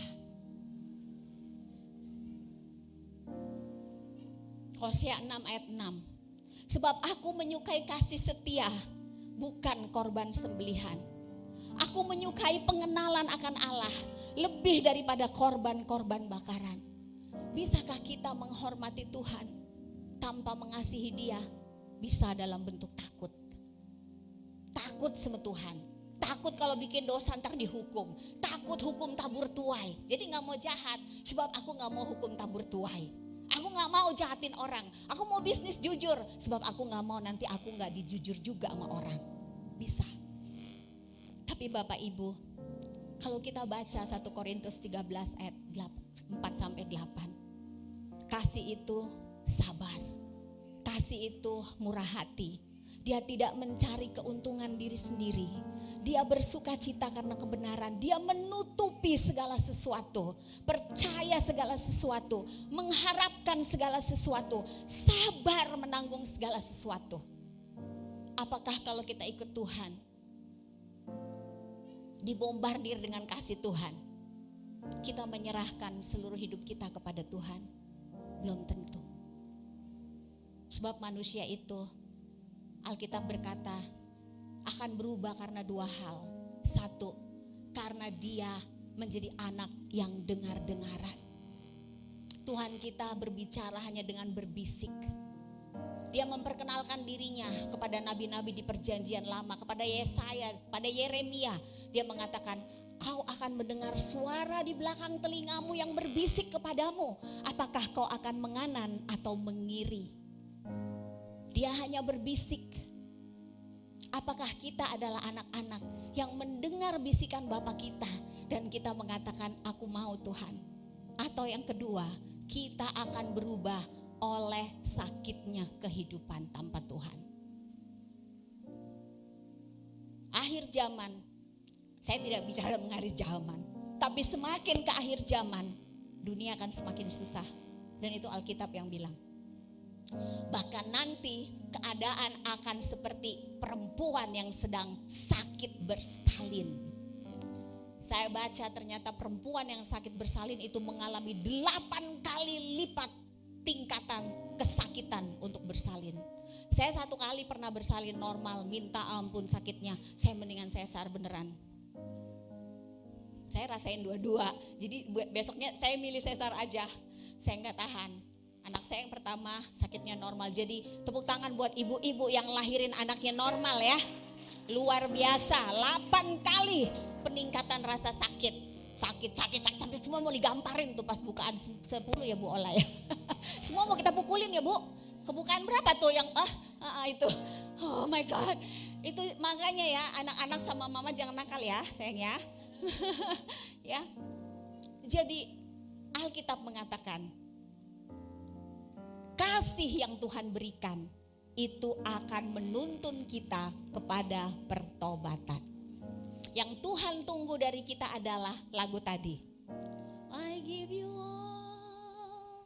Hosea 6 ayat 6. Sebab aku menyukai kasih setia, bukan korban sembelihan. Aku menyukai pengenalan akan Allah lebih daripada korban-korban bakaran. Bisakah kita menghormati Tuhan tanpa mengasihi Dia? Bisa dalam bentuk takut. Takut sama Tuhan. Takut kalau bikin dosa ntar dihukum. Takut hukum tabur tuai. Jadi gak mau jahat sebab aku gak mau hukum tabur tuai. Aku gak mau jahatin orang. Aku mau bisnis jujur sebab aku gak mau nanti aku gak dijujur juga sama orang. Bisa. Tapi Bapak Ibu, kalau kita baca 1 Korintus 13 ayat 4-8. Kasih itu sabar. Kasih itu murah hati. Dia tidak mencari keuntungan diri sendiri. Dia bersuka cita karena kebenaran. Dia menutupi segala sesuatu. Percaya segala sesuatu. Mengharapkan segala sesuatu. Sabar menanggung segala sesuatu. Apakah kalau kita ikut Tuhan, dibombardir dengan kasih Tuhan, kita menyerahkan seluruh hidup kita kepada Tuhan? Belum tentu. Sebab manusia itu, Alkitab berkata, akan berubah karena dua hal. Satu, karena dia menjadi anak yang dengar-dengaran. Tuhan kita berbicara hanya dengan berbisik. Dia memperkenalkan dirinya kepada nabi-nabi di perjanjian lama, kepada Yesaya, pada Yeremia. Dia mengatakan, kau akan mendengar suara di belakang telingamu yang berbisik kepadamu. Apakah kau akan menganan atau mengiri? Dia hanya berbisik. Apakah kita adalah anak-anak yang mendengar bisikan Bapa kita dan kita mengatakan aku mau Tuhan? Atau yang kedua, kita akan berubah oleh sakitnya kehidupan tanpa Tuhan. Akhir zaman, saya tidak bicara mengakhiri zaman, tapi semakin ke akhir zaman, dunia akan semakin susah. Dan itu Alkitab yang bilang. Bahkan nanti keadaan akan seperti perempuan yang sedang sakit bersalin. Saya baca ternyata perempuan yang sakit bersalin itu mengalami 8 kali lipat tingkatan kesakitan untuk bersalin. Saya 1 kali pernah bersalin normal, minta ampun sakitnya. Saya mendingan sesar beneran. Saya rasain dua-dua. Jadi besoknya saya milih sesar aja. Saya nggak tahan. Anak saya yang pertama sakitnya normal. Jadi tepuk tangan buat ibu-ibu yang lahirin anaknya normal ya. Luar biasa, 8 kali peningkatan rasa sakit. Sakit sampai semua mau digamparin tuh pas bukaan 10 ya Bu Ola ya. Semua mau kita pukulin ya Bu. Kebukaan berapa tuh yang itu. Oh my God. Itu makanya ya anak-anak sama mama jangan nakal ya sayang ya. Ya. Jadi Alkitab mengatakan kasih yang Tuhan berikan itu akan menuntun kita kepada pertobatan. Yang Tuhan tunggu dari kita adalah lagu tadi. I give you all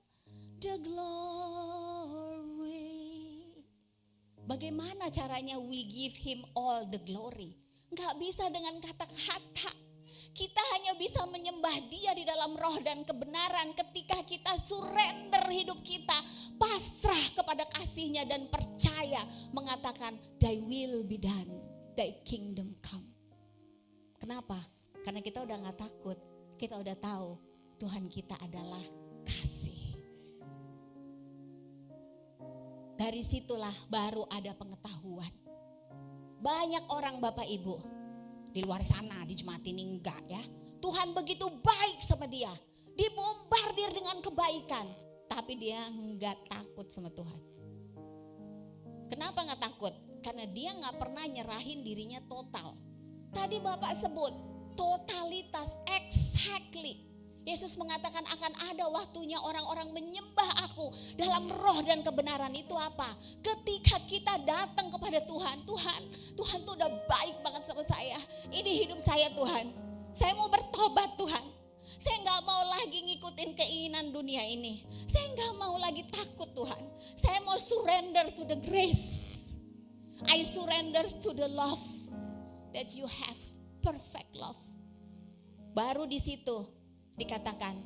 the glory. Bagaimana caranya we give him all the glory? Gak bisa dengan kata-kata. Kita hanya bisa menyembah Dia di dalam roh dan kebenaran ketika kita surrender hidup kita, pasrah kepada kasih-Nya dan percaya mengatakan, Thy will be done, Thy kingdom come. Kenapa? Karena kita udah gak takut, kita udah tahu Tuhan kita adalah kasih. Dari situlah baru ada pengetahuan. Banyak orang Bapak Ibu di luar sana di jemaat ini enggak ya. Tuhan begitu baik sama dia. Dibombardir dengan kebaikan. Tapi dia enggak takut sama Tuhan. Kenapa enggak takut? Karena dia enggak pernah nyerahin dirinya total. Tadi Bapak sebut totalitas, exactly. Yesus mengatakan akan ada waktunya orang-orang menyembah aku dalam roh dan kebenaran. Itu apa? Ketika kita datang kepada Tuhan, Tuhan tuh udah baik banget sama saya. Ini hidup saya Tuhan. Saya mau bertobat Tuhan. Saya gak mau lagi ngikutin keinginan dunia ini. Saya gak mau lagi takut Tuhan. Saya mau surrender to the grace. I surrender to the love that you have. Perfect love. Baru di situ dikatakan,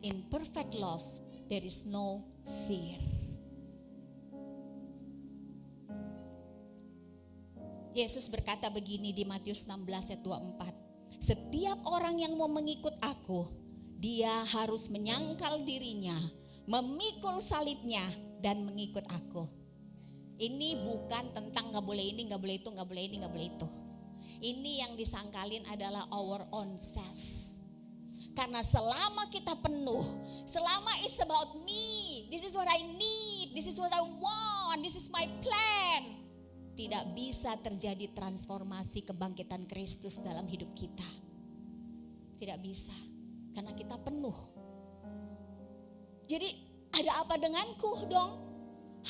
in perfect love there is no fear. Yesus berkata begini di Matius 16 ayat 24. Setiap orang yang mau mengikut aku, dia harus menyangkal dirinya, memikul salibnya dan mengikut aku. Ini bukan tentang gak boleh ini, gak boleh itu, gak boleh ini, gak boleh itu. Ini yang disangkalin adalah our own self. Karena selama kita penuh, selama it's about me, this is what I need, this is what I want, this is my plan. Tidak bisa terjadi transformasi kebangkitan Kristus dalam hidup kita. Tidak bisa, karena kita penuh. Jadi ada apa denganku dong?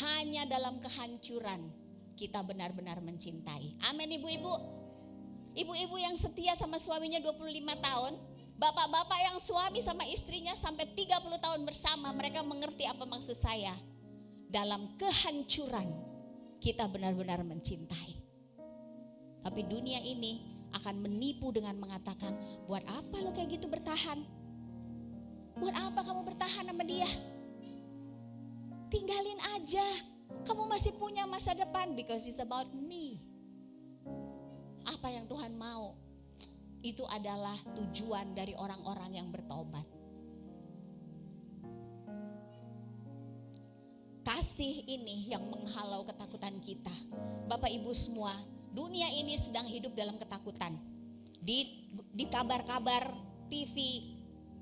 Hanya dalam kehancuran kita benar-benar mencintai. Amin ibu-ibu. Ibu-ibu yang setia sama suaminya 25 tahun. Bapak-bapak yang suami sama istrinya sampai 30 tahun bersama, mereka mengerti apa maksud saya. Dalam kehancuran kita benar-benar mencintai. Tapi dunia ini akan menipu dengan mengatakan, buat apa lo kayak gitu bertahan? Buat apa kamu bertahan sama dia? Tinggalin aja, kamu masih punya masa depan, because it's about me. Apa yang Tuhan mau? Itu adalah tujuan dari orang-orang yang bertobat. Kasih ini yang menghalau ketakutan kita. Bapak Ibu semua, dunia ini sedang hidup dalam ketakutan. Di kabar-kabar TV,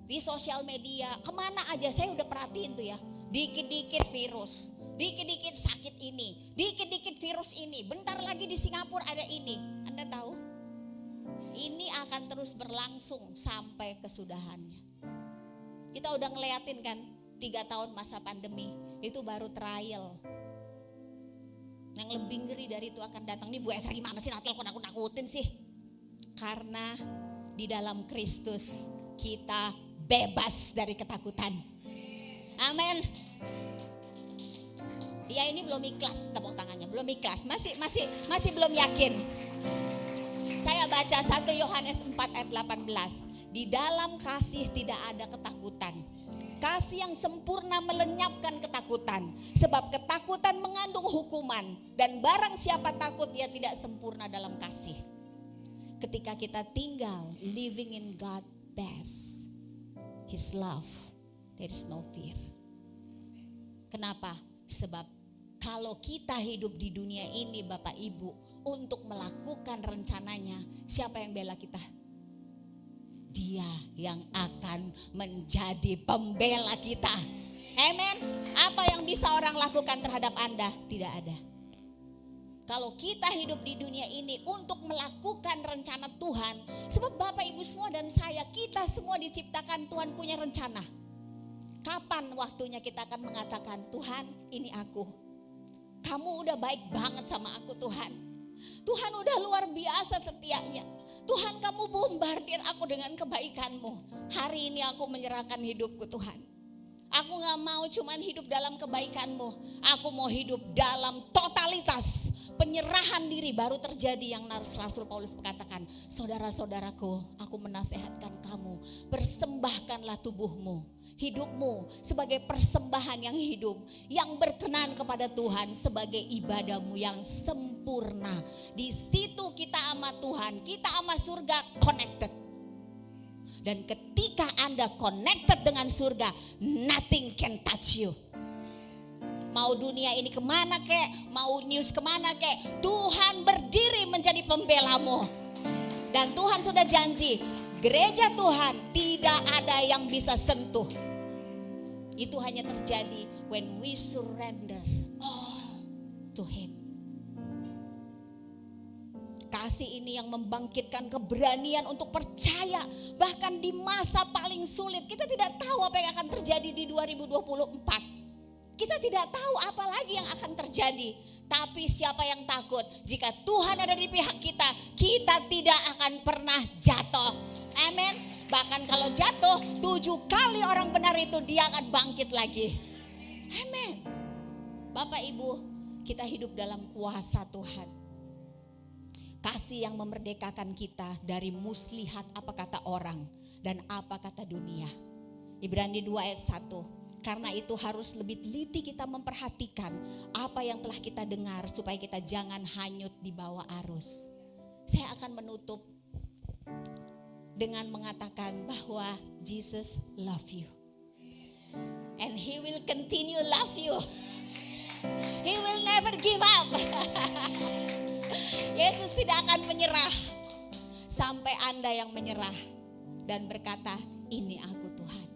di sosial media, kemana aja saya udah perhatiin tuh ya. Dikit-dikit virus, dikit-dikit sakit ini, dikit-dikit virus ini. Bentar lagi di Singapura ada ini. Anda tahu? Ini akan terus berlangsung sampai kesudahannya. Kita udah ngeliatin kan 3 tahun masa pandemi, itu baru trial. Yang lebih ngeri dari itu akan datang. Nih Bu Esra gimana sih, nanti aku nakut-nakutin sih. Karena di dalam Kristus kita bebas dari ketakutan. Amin. Ya ini belum ikhlas, tepuk tangannya, belum ikhlas, masih belum yakin. Saya baca 1 Yohanes 4 ayat 18. Di dalam kasih tidak ada ketakutan. Kasih yang sempurna melenyapkan ketakutan. Sebab ketakutan mengandung hukuman. Dan barang siapa takut dia tidak sempurna dalam kasih. Ketika kita tinggal living in God best, His love, there is no fear. Kenapa? Sebab kalau kita hidup di dunia ini Bapak Ibu, untuk melakukan rencananya, siapa yang bela kita? Dia yang akan menjadi pembela kita. Amen. Apa yang bisa orang lakukan terhadap Anda? Tidak ada. Kalau kita hidup di dunia ini untuk melakukan rencana Tuhan, sebab Bapak Ibu semua dan saya, kita semua diciptakan Tuhan punya rencana. Kapan waktunya kita akan mengatakan, Tuhan ini aku. Kamu udah baik banget sama aku Tuhan. Tuhan udah luar biasa setianya. Tuhan kamu bombardir aku dengan kebaikan-Mu. Hari ini aku menyerahkan hidupku Tuhan. Aku gak mau cuman hidup dalam kebaikan-Mu. Aku mau hidup dalam totalitas penyerahan diri baru terjadi yang Rasul Paulus katakan, saudara-saudaraku, aku menasehatkan kamu, persembahkanlah tubuhmu, hidupmu sebagai persembahan yang hidup, yang berkenan kepada Tuhan sebagai ibadahmu yang sempurna. Di situ kita sama Tuhan, kita sama surga connected. Dan ketika Anda connected dengan surga, nothing can touch you. Mau dunia ini kemana kek, mau news kemana kek, Tuhan berdiri menjadi pembelamu. Dan Tuhan sudah janji, gereja Tuhan tidak ada yang bisa sentuh. Itu hanya terjadi when we surrender all to Him. Kasih ini yang membangkitkan keberanian untuk percaya. Bahkan di masa paling sulit, kita tidak tahu apa yang akan terjadi di 2024. Kita tidak tahu apa lagi yang akan terjadi. Tapi siapa yang takut? Jika Tuhan ada di pihak kita, kita tidak akan pernah jatuh. Amin. Bahkan kalau jatuh 7 kali orang benar itu dia akan bangkit lagi. Amin. Bapak Ibu, kita hidup dalam kuasa Tuhan. Kasih yang memerdekakan kita dari muslihat apa kata orang dan apa kata dunia. Ibrani 2 ayat 1. Karena itu harus lebih teliti kita memperhatikan apa yang telah kita dengar supaya kita jangan hanyut di bawah arus. Saya akan menutup dengan mengatakan bahwa Jesus love you. And He will continue love you. He will never give up. Yesus tidak akan menyerah sampai Anda yang menyerah dan berkata, ini aku Tuhan.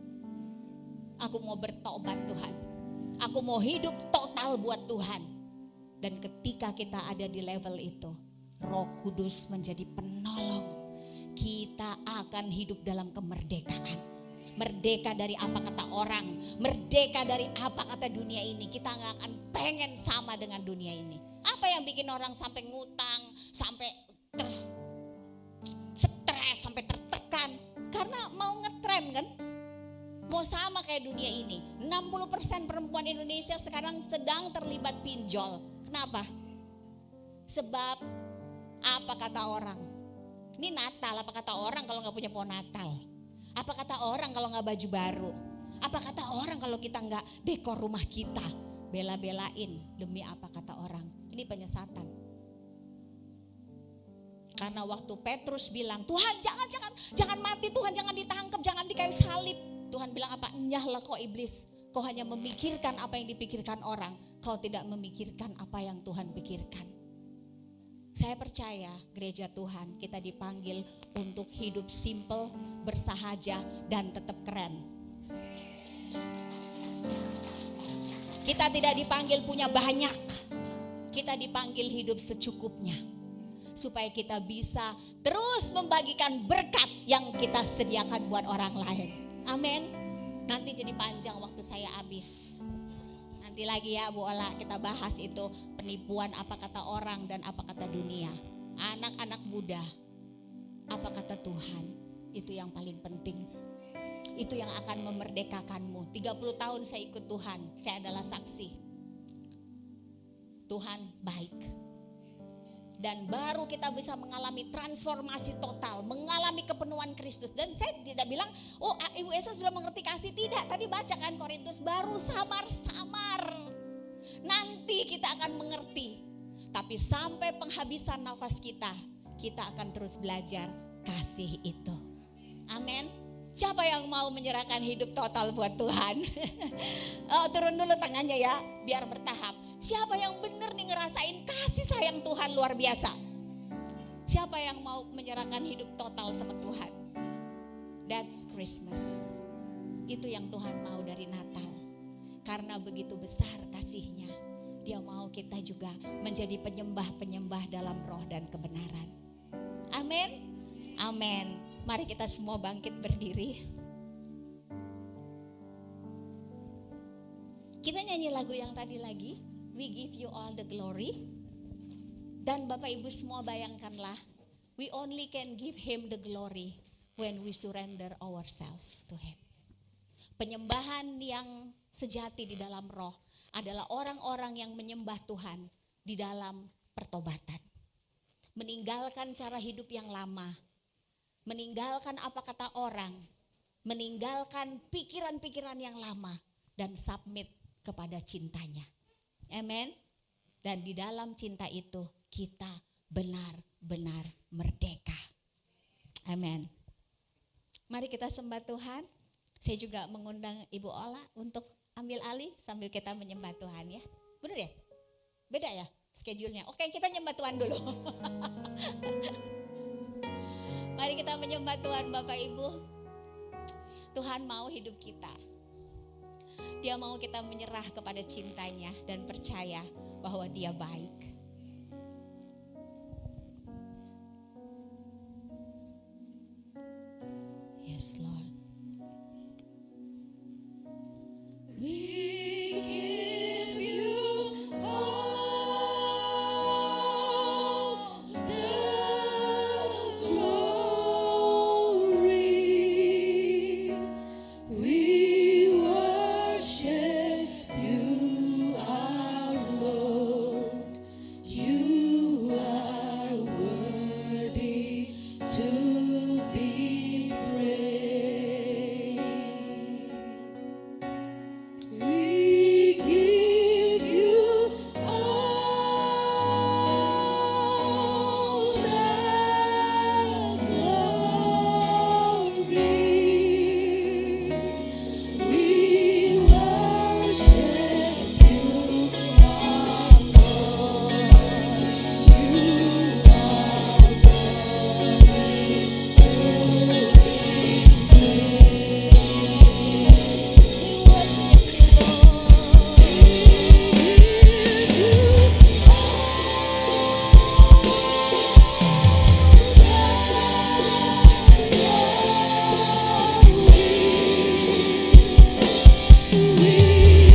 Aku mau bertobat Tuhan. Aku mau hidup total buat Tuhan. Dan ketika kita ada di level itu, Roh Kudus menjadi penolong. Kita akan hidup dalam kemerdekaan. Merdeka dari apa kata orang, merdeka dari apa kata dunia ini. Kita gak akan pengen sama dengan dunia ini. Apa yang bikin orang sampai ngutang, sampai stres, sampai tertekan? Karena mau ngetrend kan? Mau sama kayak dunia ini. 60% perempuan Indonesia sekarang sedang terlibat pinjol. Kenapa? Sebab apa kata orang? Ini Natal, apa kata orang kalau gak punya pohon Natal? Apa kata orang kalau gak baju baru? Apa kata orang kalau kita gak dekor rumah kita? Bela-belain demi apa kata orang? Ini penyesatan. Karena waktu Petrus bilang, Tuhan jangan mati, Tuhan jangan ditangkap, jangan di kayu salib. Tuhan bilang apa? Nyahlah kau iblis, kau hanya memikirkan apa yang dipikirkan orang, kau tidak memikirkan apa yang Tuhan pikirkan. Saya percaya gereja Tuhan kita dipanggil untuk hidup simple, bersahaja dan tetap keren. Kita tidak dipanggil punya banyak, kita dipanggil hidup secukupnya. Supaya kita bisa terus membagikan berkat yang kita sediakan buat orang lain. Amin. Nanti jadi panjang waktu saya habis. Nanti lagi ya Bu Ola kita bahas itu penipuan apa kata orang dan apa kata dunia. Anak-anak muda, apa kata Tuhan? Itu yang paling penting. Itu yang akan memerdekakanmu. 30 tahun saya ikut Tuhan, saya adalah saksi. Tuhan baik. Dan baru kita bisa mengalami transformasi total, mengalami kepenuhan Kristus. Dan saya tidak bilang, oh Ibu Esa sudah mengerti kasih. Tidak, tadi baca kan Korintus, baru samar-samar. Nanti kita akan mengerti. Tapi sampai penghabisan nafas kita akan terus belajar kasih itu. Amin. Siapa yang mau menyerahkan hidup total buat Tuhan? Oh, turun dulu tangannya ya, biar bertahap. Siapa yang benar nih ngerasain kasih sayang Tuhan luar biasa? Siapa yang mau menyerahkan hidup total sama Tuhan? That's Christmas. Itu yang Tuhan mau dari Natal. Karena begitu besar kasihnya, Dia mau kita juga menjadi penyembah-penyembah dalam roh dan kebenaran. Amin. Amin. Mari kita semua bangkit berdiri. Kita nyanyi lagu yang tadi lagi, We Give You All the Glory. Dan Bapak Ibu semua bayangkanlah, we only can give Him the glory when we surrender ourselves to Him. Penyembahan yang sejati di dalam roh adalah orang-orang yang menyembah Tuhan di dalam pertobatan. Meninggalkan cara hidup yang lama, meninggalkan apa kata orang, meninggalkan pikiran-pikiran yang lama, dan submit kepada cintanya. Amen. Dan di dalam cinta itu kita benar-benar merdeka. Amen. Mari kita sembah Tuhan. Saya juga mengundang Ibu Ola untuk ambil alih sambil kita menyembah Tuhan ya. Benar ya? Beda ya schedule-nya? Oke, kita nyembah Tuhan dulu. Mari kita menyembah Tuhan Bapak Ibu. Tuhan mau hidup kita. Dia mau kita menyerah kepada cintanya dan percaya bahwa Dia baik. Yes, Lord. We give you all the glory. We worship you, our Lord. You are worthy to be praised. We give you all the glory. We worship you, our Lord. You are worthy to be praised.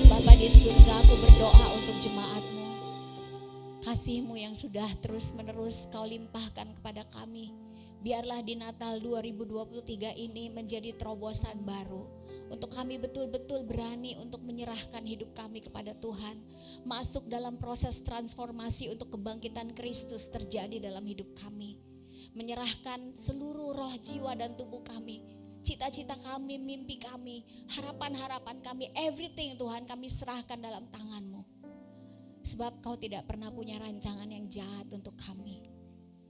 Bapa di surga, aku berdoa untuk jemaat-Mu. Kasih-Mu yang sudah terus-menerus Kau limpahkan kepada kami. Biarlah di Natal 2023 ini menjadi terobosan baru. Untuk kami betul-betul berani untuk menyerahkan hidup kami kepada Tuhan. Masuk dalam proses transformasi untuk kebangkitan Kristus terjadi dalam hidup kami. Menyerahkan seluruh roh, jiwa dan tubuh kami. Cita-cita kami, mimpi kami, harapan-harapan kami, everything Tuhan kami serahkan dalam tangan-Mu. Sebab Kau tidak pernah punya rancangan yang jahat untuk kami.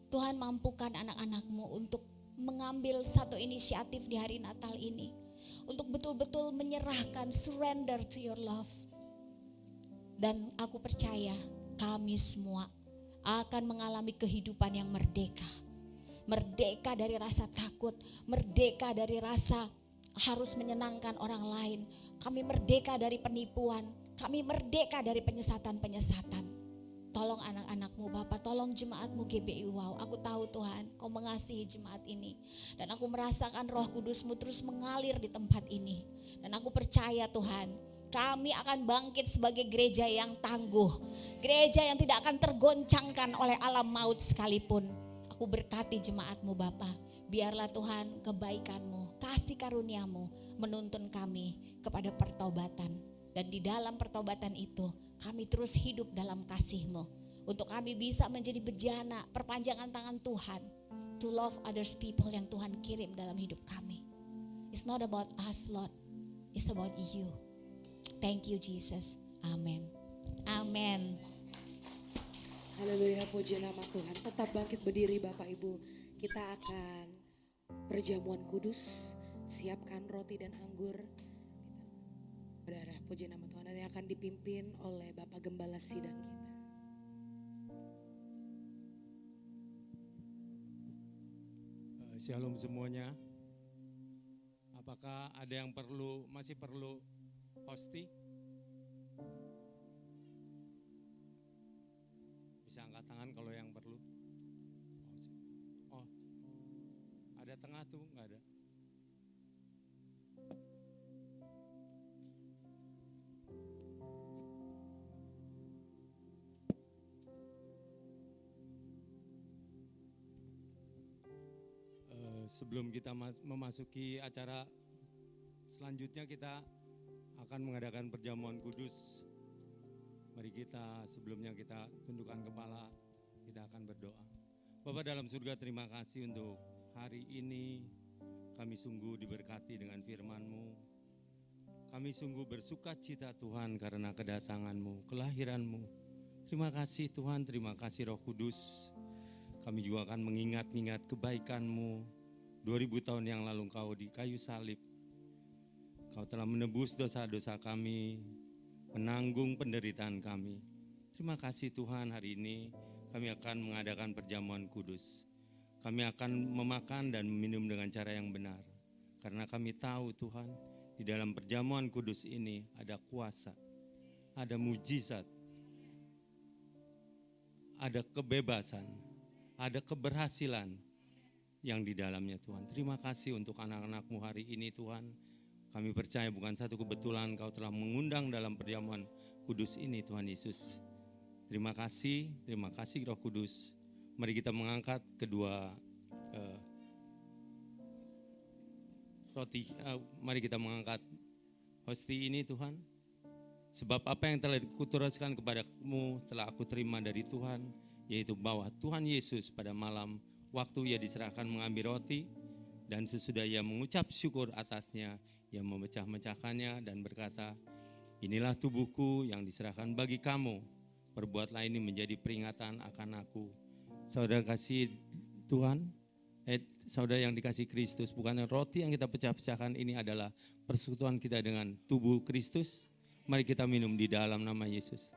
Tuhan, mampukan anak-anak-Mu untuk mengambil satu inisiatif di hari Natal ini. Untuk betul-betul menyerahkan, surrender to your love. Dan aku percaya kami semua akan mengalami kehidupan yang merdeka. Merdeka dari rasa takut, merdeka dari rasa harus menyenangkan orang lain. Kami merdeka dari penipuan, kami merdeka dari penyesatan-penyesatan. Tolong anak-anak-Mu Bapa, tolong jemaat-Mu GBI Wow. Aku tahu Tuhan, Kau mengasihi jemaat ini. Dan aku merasakan Roh Kudus-Mu terus mengalir di tempat ini. Dan aku percaya Tuhan, kami akan bangkit sebagai gereja yang tangguh. Gereja yang tidak akan tergoncangkan oleh alam maut sekalipun. Aku berkati jemaat-Mu Bapa. Biarlah Tuhan kebaikan-Mu, kasih karunia-Mu menuntun kami kepada pertobatan. Dan di dalam pertobatan itu kami terus hidup dalam kasih-Mu. Untuk kami bisa menjadi bejana, perpanjangan tangan Tuhan. To love others people yang Tuhan kirim dalam hidup kami. It's not about us Lord, it's about you. Thank you Jesus, amen. Amen. Haleluya, puji nama Tuhan. Tetap bangkit berdiri Bapak Ibu. Kita akan perjamuan kudus. Siapkan roti dan anggur. Saudara, puji nama Tuhan, yang akan dipimpin oleh Bapak Gembala Sidang kita. Shalom semuanya. Apakah ada yang masih perlu hosti? Bisa angkat tangan kalau yang perlu. Oh, ada tengah tuh, nggak ada. Sebelum kita memasuki acara selanjutnya, kita akan mengadakan perjamuan kudus. Mari sebelumnya kita tundukkan kepala, kita akan berdoa. Bapa dalam surga, terima kasih untuk hari ini. Kami sungguh diberkati dengan firman-Mu. Kami sungguh bersuka cita Tuhan karena kedatangan-Mu, kelahiran-Mu. Terima kasih Tuhan, terima kasih Roh Kudus. Kami juga akan mengingat-ingat kebaikan-Mu. 2000 tahun yang lalu Engkau di kayu salib. Kau telah menebus dosa-dosa kami, menanggung penderitaan kami. Terima kasih Tuhan, hari ini kami akan mengadakan perjamuan kudus. Kami akan memakan dan minum dengan cara yang benar. Karena kami tahu Tuhan, di dalam perjamuan kudus ini ada kuasa, ada mujizat, ada kebebasan, ada keberhasilan yang di dalamnya Tuhan. Terima kasih untuk anak-anak-Mu hari ini Tuhan. Kami percaya bukan satu kebetulan Kau telah mengundang dalam perjamuan kudus ini Tuhan Yesus. Terima kasih Roh Kudus. Mari kita mengangkat kedua roti, mari kita mengangkat hosti ini Tuhan. Sebab apa yang telah kuturaskan kepadamu telah aku terima dari Tuhan, yaitu bahwa Tuhan Yesus pada malam waktu Ia diserahkan mengambil roti, dan sesudah Ia mengucap syukur atasnya, Ia memecah-mecahkannya dan berkata, inilah tubuhku yang diserahkan bagi kamu, perbuatlah ini menjadi peringatan akan aku. Saudara kasih Tuhan, saudara yang dikasih Kristus, bukan roti yang kita pecah-pecahkan ini adalah persekutuan kita dengan tubuh Kristus. Mari kita minum di dalam nama Yesus.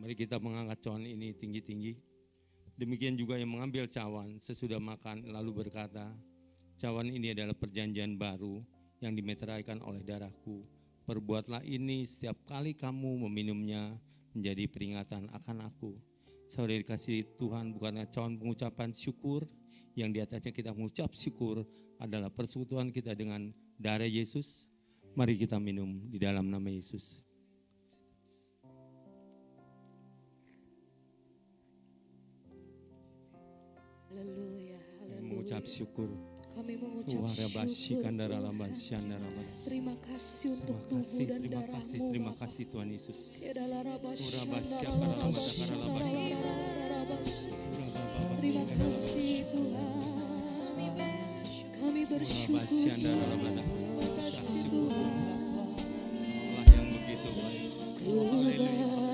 Mari kita mengangkat cawan ini tinggi-tinggi. Demikian juga yang mengambil cawan sesudah makan lalu berkata, cawan ini adalah perjanjian baru yang dimeteraikan oleh darahku. Perbuatlah ini setiap kali kamu meminumnya menjadi peringatan akan aku. Saudara dikasih Tuhan, bukanlah cawan pengucapan syukur, yang di atasnya kita mengucap syukur adalah persekutuan kita dengan darah Yesus. Mari kita minum di dalam nama Yesus. Haleluya, Mengucap haleluya. syukur. Kami mengucap syukur. Terima kasih untuk tubuh dan darah-Mu. Terima kasih Tuhan Yesus. Terima kasih Tuhan. Kami bersyukur. Terima kasih Tuhan. Allah yang begitu baik. Ku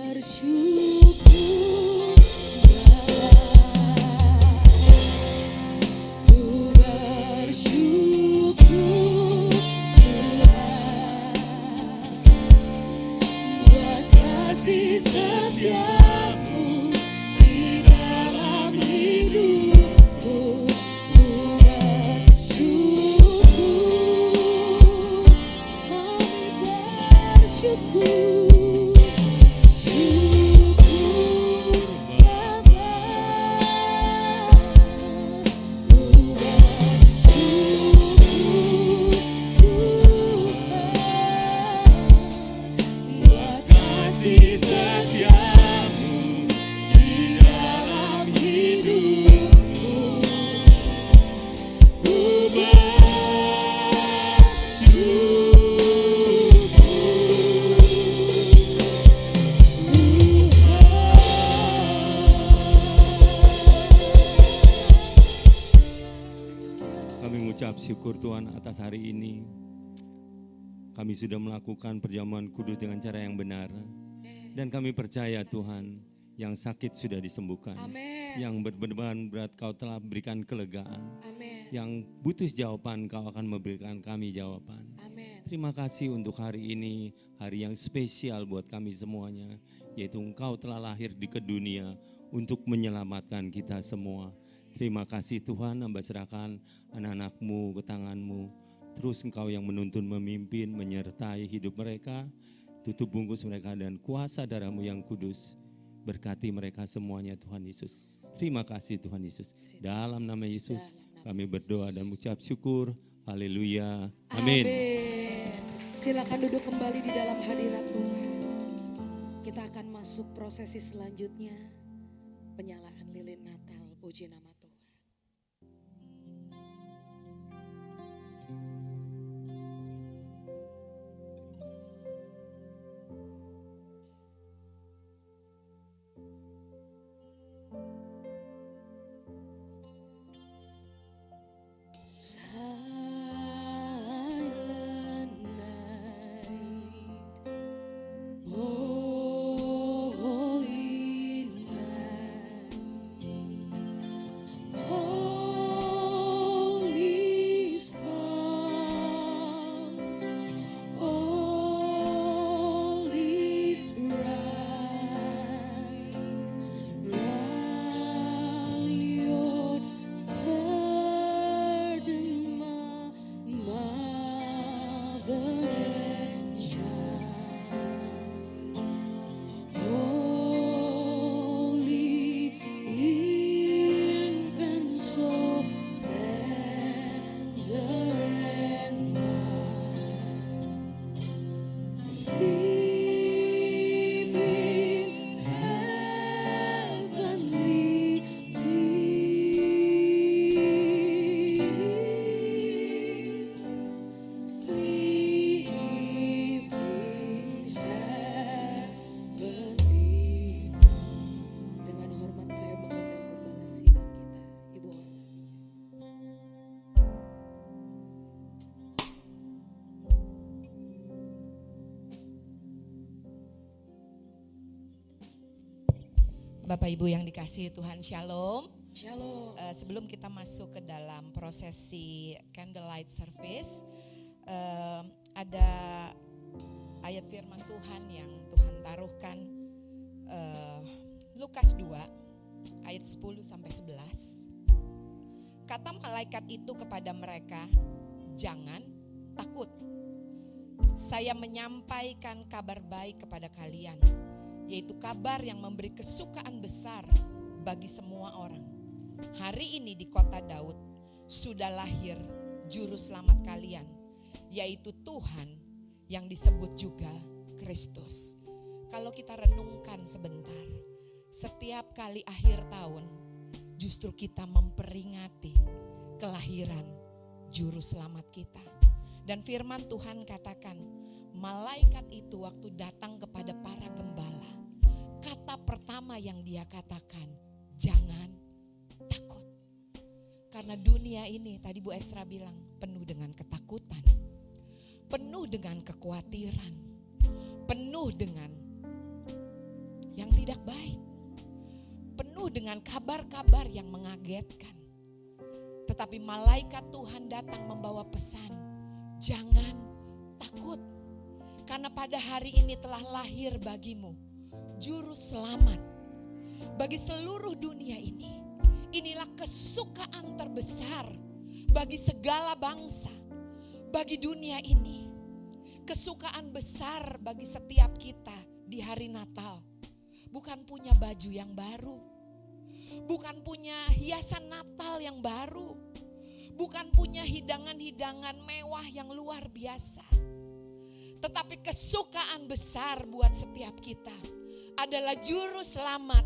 bersyukur. Setiapmu di dalam hidupku, ku bersyukur, kami bersyukur, syukur Bapa, ku bersyukur Tuhan, buat kasih setia. Syukur Tuhan atas hari ini. Kami sudah melakukan perjamuan kudus dengan cara yang benar. Dan kami percaya Tuhan, Yang sakit sudah disembuhkan. Amin. Yang berbeban berat Kau telah berikan kelegaan. Amin. Yang butuh jawaban Kau akan memberikan kami jawaban. Amin. Terima kasih untuk hari ini, hari yang spesial buat kami semuanya. Yaitu Engkau telah lahir ke dunia untuk menyelamatkan kita semua. Terima kasih Tuhan, hamba serahkan anak-anak-Mu ke tangan-Mu. Terus Engkau yang menuntun, memimpin, menyertai hidup mereka. Tutup bungkus mereka dan kuasa darah-Mu yang kudus. Berkati mereka semuanya Tuhan Yesus. Terima kasih Tuhan Yesus. Dalam nama Yesus kami berdoa dan mengucap syukur. Haleluya. Amin. Silakan duduk kembali di dalam hadirat Tuhan. Kita akan masuk prosesi selanjutnya. Penyalaan lilin Natal. Puji nama Tuhan. Silent night, holy night, all is calm, all is bright, round your virgin mother and child, holy infant, so tender and mild, sleep in heavenly peace, sleep in heavenly. Dengan hormat saya mengundang gembala sidang kita, Ibu Hormat. Bapak Ibu yang dikasihi Tuhan, Shalom. Shalom. Sebelum kita masuk ke dalam prosesi candlelight service, ada ayat firman Tuhan yang Tuhan taruhkan, Lukas 2 ayat 10 sampai 11. Kata malaikat itu kepada mereka, jangan takut. Saya menyampaikan kabar baik kepada kalian, yaitu kabar yang memberi kesukaan besar bagi semua orang. Hari ini di kota Daud sudah lahir juru selamat kalian, yaitu Tuhan yang disebut juga Kristus. Kalau kita renungkan sebentar, setiap kali akhir tahun justru kita memperingati kelahiran juru selamat kita. Dan firman Tuhan katakan, malaikat itu waktu datang kepada para gembala, kata pertama yang dia katakan, jangan takut. Karena dunia ini, tadi Bu Esra bilang, penuh dengan ketakutan, penuh dengan kekhawatiran, penuh dengan yang tidak baik, penuh dengan kabar-kabar yang mengagetkan. Tetapi malaikat Tuhan datang membawa pesan, jangan takut. Karena pada hari ini telah lahir bagimu juru selamat bagi seluruh dunia ini. Inilah kesukaan terbesar bagi segala bangsa, bagi dunia ini. Kesukaan besar bagi setiap kita di hari Natal. Bukan punya baju yang baru, bukan punya hiasan Natal yang baru, bukan punya hidangan-hidangan mewah yang luar biasa. Tetapi kesukaan besar buat setiap kita adalah juru selamat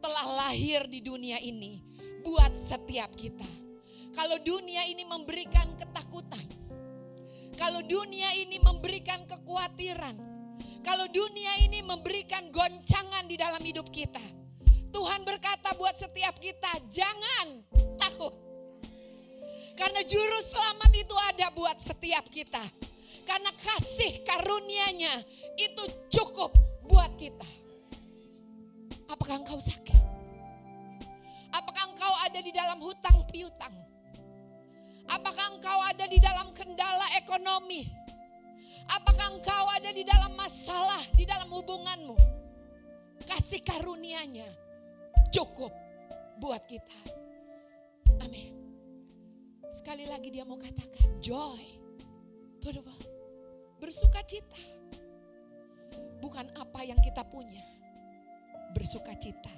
telah lahir di dunia ini buat setiap kita. Kalau dunia ini memberikan ketakutan, kalau dunia ini memberikan kekhawatiran, kalau dunia ini memberikan goncangan di dalam hidup kita, Tuhan berkata buat setiap kita, jangan takut. Karena juru selamat itu ada buat setiap kita. Karena kasih karunia-Nya itu cukup buat kita. Apakah engkau sakit? Apakah engkau ada di dalam hutang piutang? Apakah engkau ada di dalam kendala ekonomi? Apakah engkau ada di dalam masalah di dalam hubunganmu? Kasih karunia-Nya cukup buat kita. Amin. Sekali lagi dia mau katakan joy to the world. Bersukacita. Bukan apa yang kita punya. Bersukacita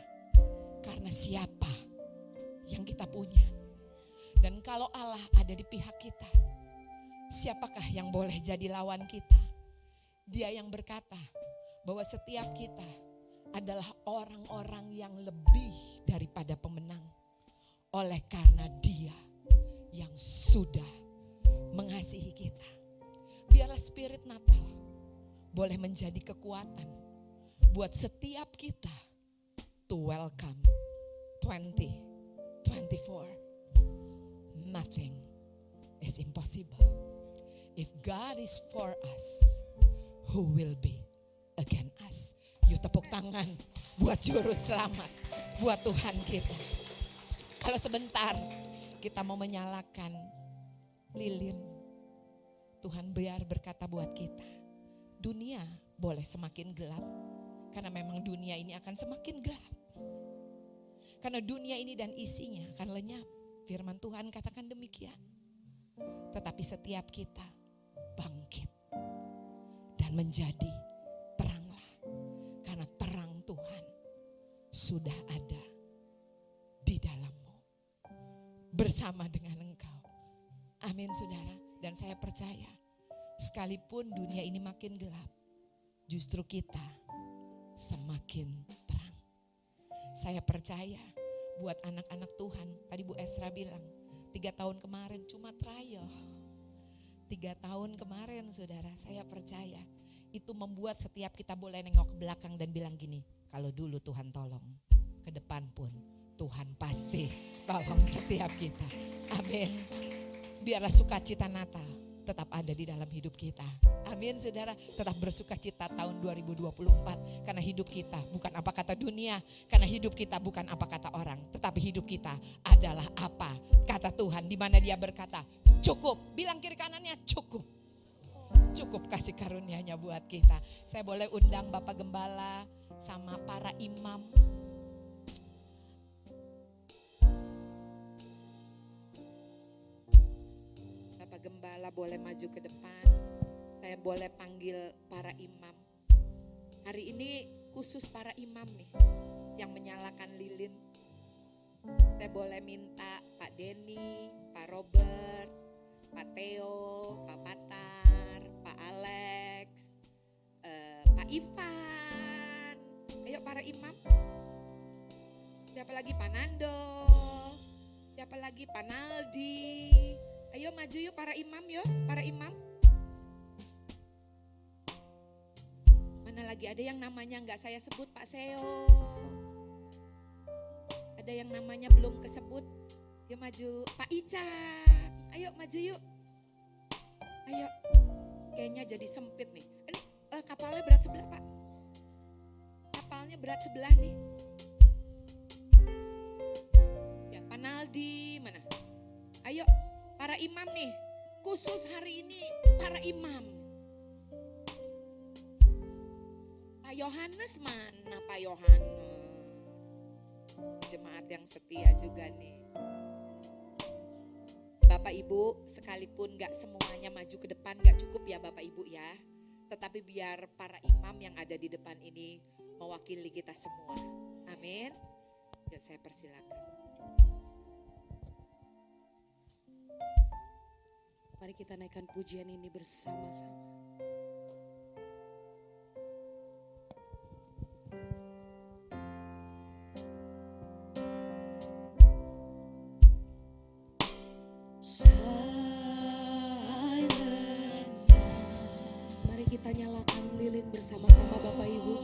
karena siapa yang kita punya. Dan kalau Allah ada di pihak kita, siapakah yang boleh jadi lawan kita? Dia yang berkata bahwa setiap kita adalah orang-orang yang lebih daripada pemenang. Oleh karena Dia yang sudah mengasihi kita. Biarlah spirit Natal boleh menjadi kekuatan buat setiap kita to welcome 2024. Nothing is impossible. If God is for us, who will be against us? Yuk tepuk tangan buat juru selamat, buat Tuhan kita. Kalau sebentar kita mau menyalakan lilin, Tuhan biar berkata buat kita, dunia boleh semakin gelap, karena memang dunia ini akan semakin gelap. Karena dunia ini dan isinya akan lenyap. Firman Tuhan katakan demikian. Tetapi setiap kita bangkit dan menjadi teranglah. Karena terang Tuhan sudah ada di dalammu. Bersama dengan engkau. Amin saudara. Dan saya percaya sekalipun dunia ini makin gelap, justru kita semakin terang. Saya percaya buat anak-anak Tuhan, tadi Bu Esra bilang 3 tahun kemarin cuma trial. 3 tahun kemarin saudara, saya percaya itu membuat setiap kita boleh nengok ke belakang dan bilang gini, kalau dulu Tuhan tolong, ke depan pun Tuhan pasti tolong setiap kita. Amin. Biarlah sukacita Natal tetap ada di dalam hidup kita. Amin saudara, tetap bersukacita tahun 2024. Karena hidup kita bukan apa kata dunia, karena hidup kita bukan apa kata orang, tetapi hidup kita adalah apa kata Tuhan. Di mana Dia berkata, cukup. Bilang kiri kanannya, cukup. Cukup kasih karunia-Nya buat kita. Saya boleh undang Bapak Gembala sama para imam. Gembala boleh maju ke depan. Saya boleh panggil para imam. Hari ini khusus para imam nih yang menyalakan lilin. Saya boleh minta Pak Denny, Pak Robert, Pak Theo, Pak Patar, Pak Alex, Pak Ivan. Ayo para imam. Siapa lagi? Pak Nando. Siapa lagi? Pak Naldi. Ayo maju yuk para imam yuk, para imam. Mana lagi ada yang namanya enggak saya sebut Pak Seo. Ada yang namanya belum kesebut. Yuk maju Pak Ica. Ayo maju yuk. Ayo. Kayaknya jadi sempit nih. Ini kapalnya berat sebelah Pak. Kapalnya berat sebelah nih. Ya Pak Naldi mana? Ayo. Para imam nih, khusus hari ini para imam. Pak Yohanes mana Pak Yohanes? Jemaat yang setia juga nih. Bapak Ibu, sekalipun gak semuanya maju ke depan, gak cukup ya Bapak Ibu ya. Tetapi biar para imam yang ada di depan ini mewakili kita semua. Amin. Yuk saya persilakan. Mari kita naikkan pujian ini bersama-sama. Mari kita nyalakan lilin bersama-sama Bapak Ibu.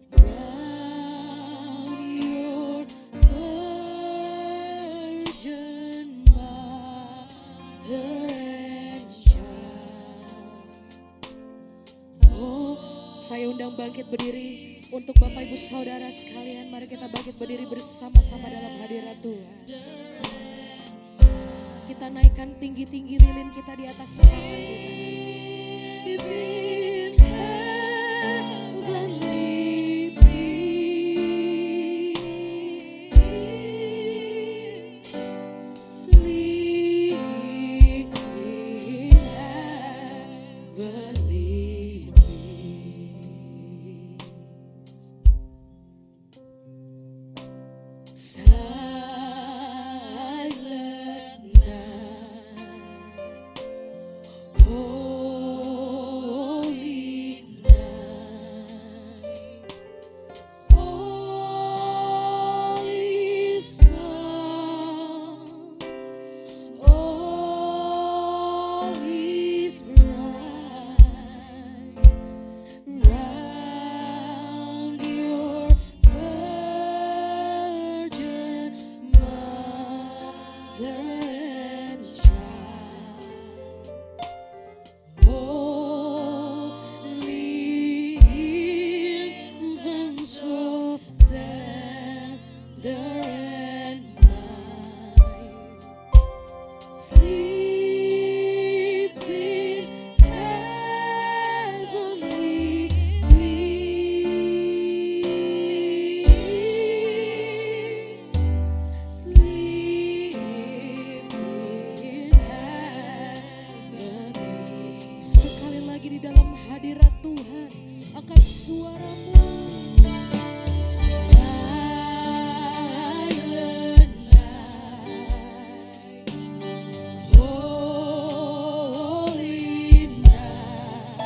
Bright and shout. Oh, saya undang bangkit berdiri untuk Bapak Ibu Saudara sekalian. Mari kita bangkit berdiri bersama-sama dalam hadirat Tuhan. Kita naikkan tinggi-tinggi lilin kita di atas tangan kita. Heavenly breeze, sleep in heavenly breeze. Silent night, holy night, all is calm, all is bright round your virgin mother and child. Holy infant, so tender and mild, sleep in heavenly peace, sleep in heavenly. Sekali lagi di dalam hadirat Tuhan, angkat suaramu. Silent night, holy night,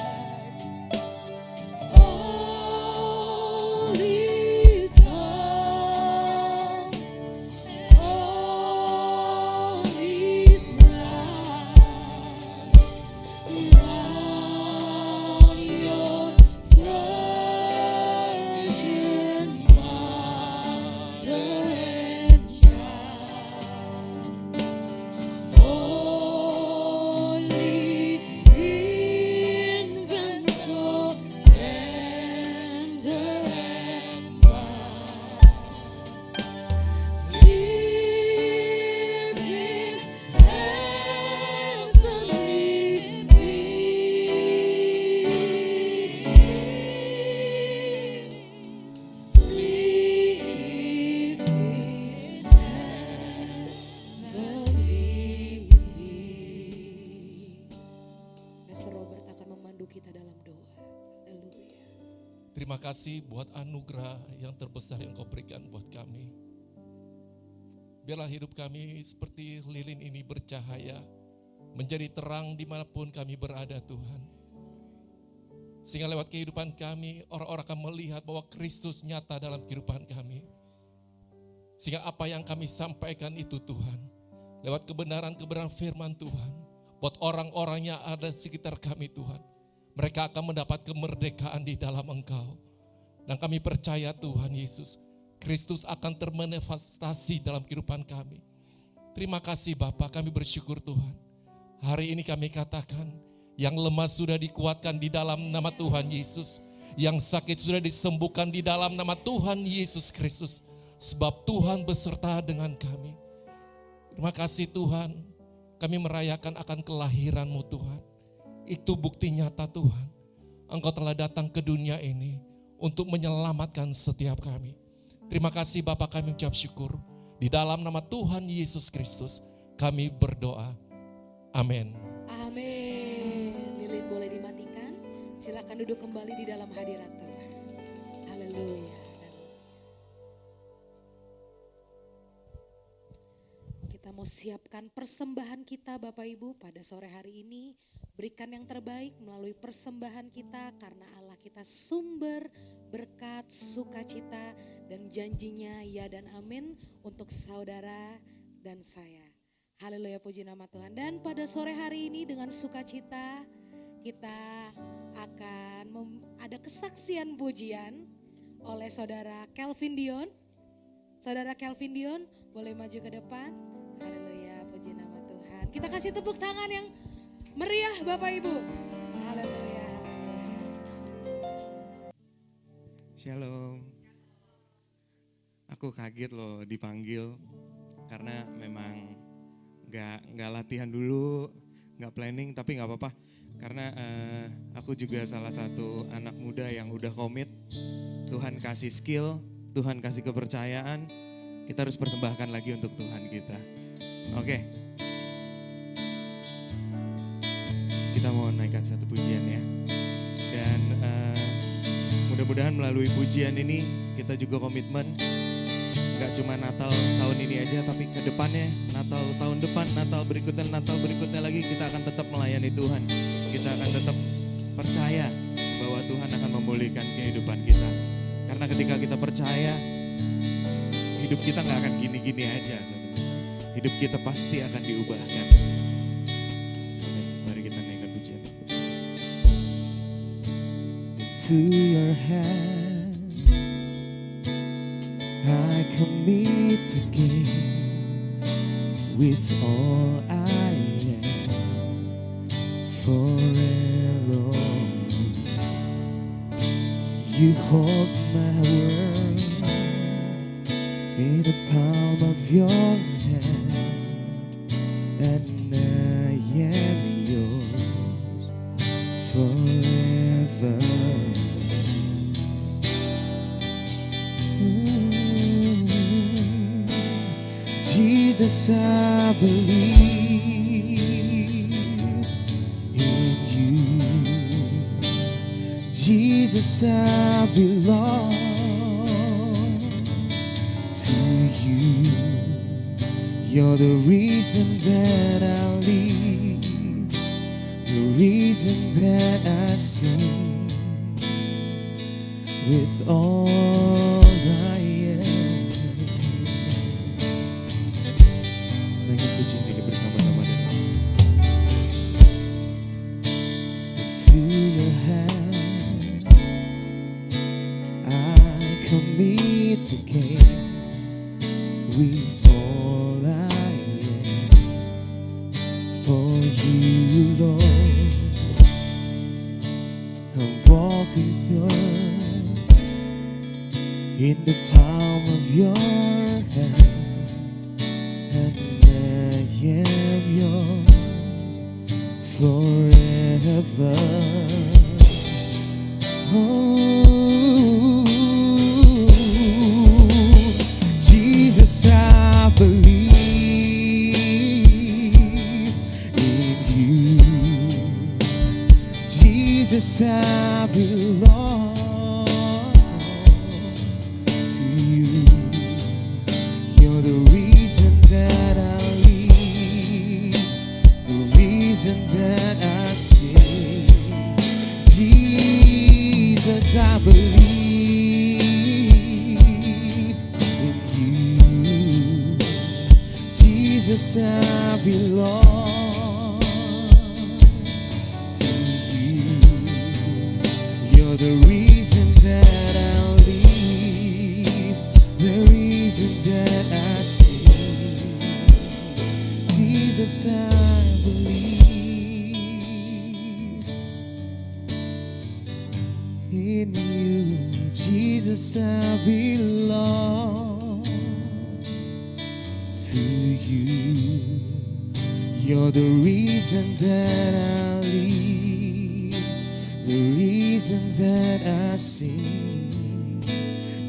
all is calm, all is bright round your virgin mother and child. Holy infant, so tender and mild, sleep in heavenly peace, sleep in heavenly peace. Pastor Robert akan memandu kita dalam doa. Haleluya. Terima kasih buat anugerah yang terbesar yang Kau berikan buat kami. Biarlah hidup kami seperti lilin ini bercahaya, menjadi terang dimanapun kami berada Tuhan. Sehingga lewat kehidupan kami, orang-orang akan melihat bahwa Kristus nyata dalam kehidupan kami. Sehingga apa yang kami sampaikan itu Tuhan, lewat kebenaran-kebenaran firman Tuhan, buat orang-orang yang ada di sekitar kami Tuhan, mereka akan mendapat kemerdekaan di dalam Engkau. Dan kami percaya Tuhan Yesus, Kristus akan termanifestasi dalam kehidupan kami. Terima kasih Bapa, kami bersyukur Tuhan. Hari ini kami katakan, yang lemah sudah dikuatkan di dalam nama Tuhan Yesus. Yang sakit sudah disembuhkan di dalam nama Tuhan Yesus Kristus. Sebab Tuhan beserta dengan kami. Terima kasih Tuhan, kami merayakan akan kelahiran-Mu Tuhan. Itu bukti nyata Tuhan. Engkau telah datang ke dunia ini untuk menyelamatkan setiap kami. Terima kasih Bapa, kami ucap syukur. Di dalam nama Tuhan Yesus Kristus kami berdoa. Amin. Amin. Lilin boleh dimatikan. Silakan duduk kembali di dalam hadirat Tuhan. Haleluya. Kita mau siapkan persembahan kita Bapak Ibu pada sore hari ini. Berikan yang terbaik melalui persembahan kita karena Allah kita sumber berkat, sukacita dan janjinya ya dan amin untuk saudara dan saya. Haleluya, puji nama Tuhan. Dan pada sore hari ini dengan sukacita kita akan ada kesaksian pujian oleh saudara Kelvin Dion. Saudara Kelvin Dion boleh maju ke depan. Haleluya, puji nama Tuhan. Kita kasih tepuk tangan yang meriah Bapak Ibu. Haleluya. Shalom. Aku kaget loh dipanggil karena memang nggak latihan dulu, nggak planning, tapi nggak apa-apa karena aku juga salah satu anak muda yang udah komit. Tuhan kasih skill, Tuhan kasih kepercayaan, kita harus persembahkan lagi untuk Tuhan kita. Oke, kita mau naikkan satu pujian ya, dan mudah-mudahan melalui pujian ini kita juga komitmen. Gak cuma Natal tahun ini aja, tapi ke depannya, Natal tahun depan, Natal berikutnya lagi, kita akan tetap melayani Tuhan. Kita akan tetap percaya bahwa Tuhan akan memulihkan kehidupan kita. Karena ketika kita percaya, hidup kita gak akan gini-gini aja. Saudara. Hidup kita pasti akan diubahkan. Mari kita naikkan pujian. Into your hand I commit again with all I am forever. You hold my world in the palm of your hand, and I am yours forever. Jesus, I believe in you. Jesus, I belong to you. You're the reason that I live, the reason that I sing with all I am. Pujian ini bersama-sama dengan into your hand I commit again with all I am for you, Lord. I walk with yours in the palm of your hand, and I am yours forever. Oh, Jesus, I believe in you. Jesus, I belong to you. You're the reason that I live, the reason that I sing. Jesus, I believe in you. Jesus, I belong to you. You're the reason that I live, the reason that I sing. Jesus, I believe in you. Jesus, I belong to you. You're the reason that I live, the reason that I sing.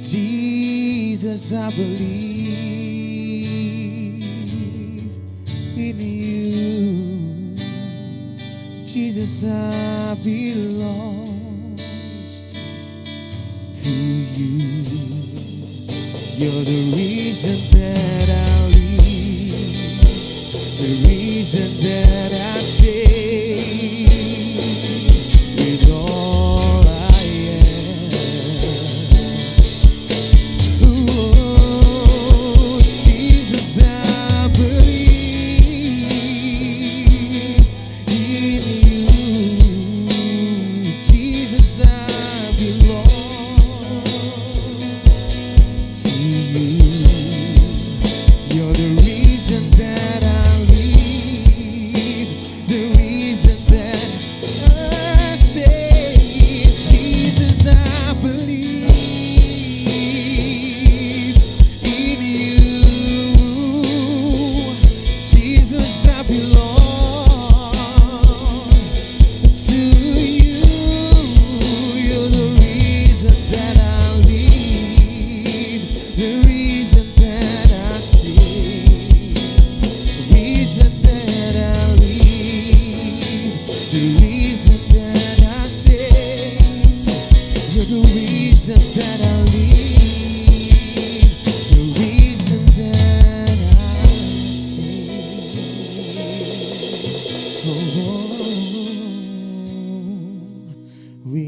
Jesus, I believe in you. Jesus, I belong to you. You're the reason that I live, the reason that I sing with all I am. Oh, Jesus, I believe in you. Jesus, I belong to you. You're the reason that I live,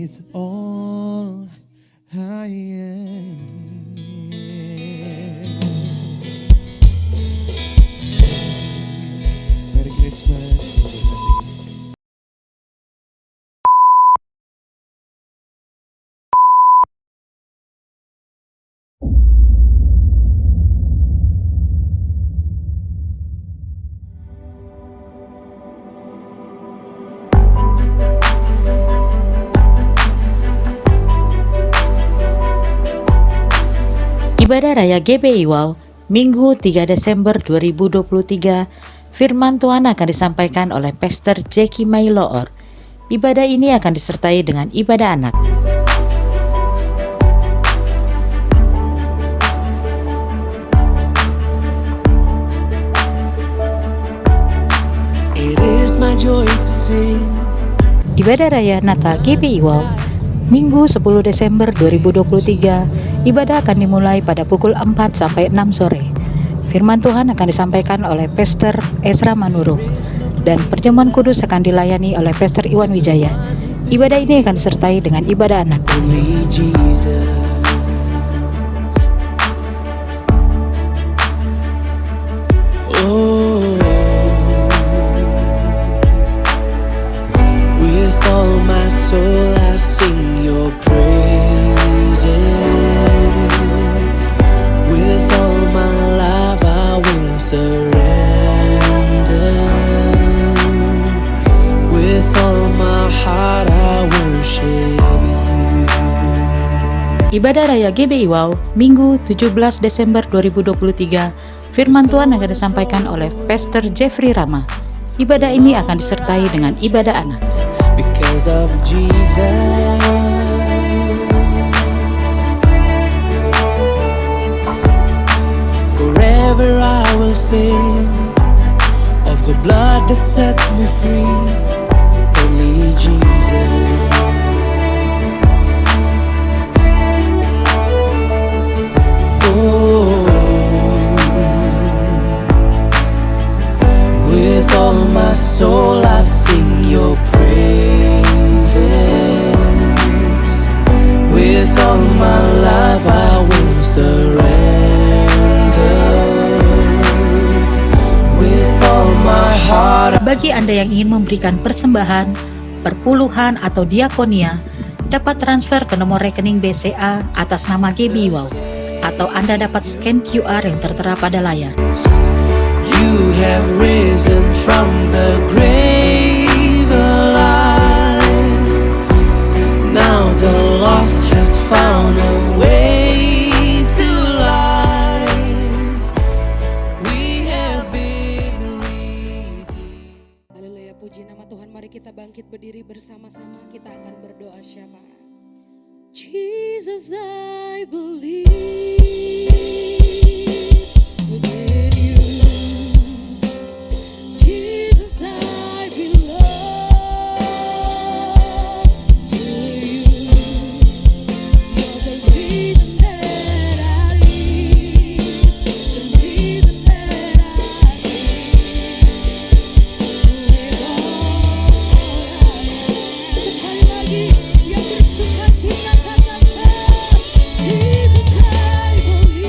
with all I am. Merry Christmas. Ibadah Raya GBI Wow, Minggu 3 Desember 2023, firman Tuhan akan disampaikan oleh Pastor Jackie Mailoor. Ibadah ini akan disertai dengan ibadah anak. It is my joy to sing. Ibadah Raya Natal GBI Wow, Minggu 10 Desember 2023, ibadah akan dimulai pada pukul 4 sampai 6 sore. Firman Tuhan akan disampaikan oleh Pastor Ezra Manurung dan perjamuan kudus akan dilayani oleh Pastor Iwan Wijaya. Ibadah ini akan disertai dengan ibadah anak. With all my soul I sing your praises. With all my life I will surrender. With all my heart I worship you. Ibadah Raya GBI Wow, Minggu 17 Desember 2023, firman Tuhan akan disampaikan oleh Pastor Jeffrey Rama. Ibadah ini akan disertai dengan ibadah anak. Because of Jesus, forever I will sing of the blood that set me free. Only Jesus. Oh, with all my soul I sing your praises. With all my life I will surrender. With all my heart. Bagi Anda yang ingin memberikan persembahan, perpuluhan atau diakonia, dapat transfer ke nomor rekening BCA atas nama GBI Wow, atau Anda dapat scan QR yang tertera pada layar. You have risen from the grave alive. Now the lost has found a way to life. We have been redeemed. Haleluya, puji nama Tuhan. Mari kita bangkit berdiri bersama-sama. Kita akan berdoa syafaat. Jesus, I believe within you. Jesus, I belong to you. You're the reason that I live, the reason that I live. With all I am. Sekali lagi yang bersuka cita katakan, Jesus, I believe.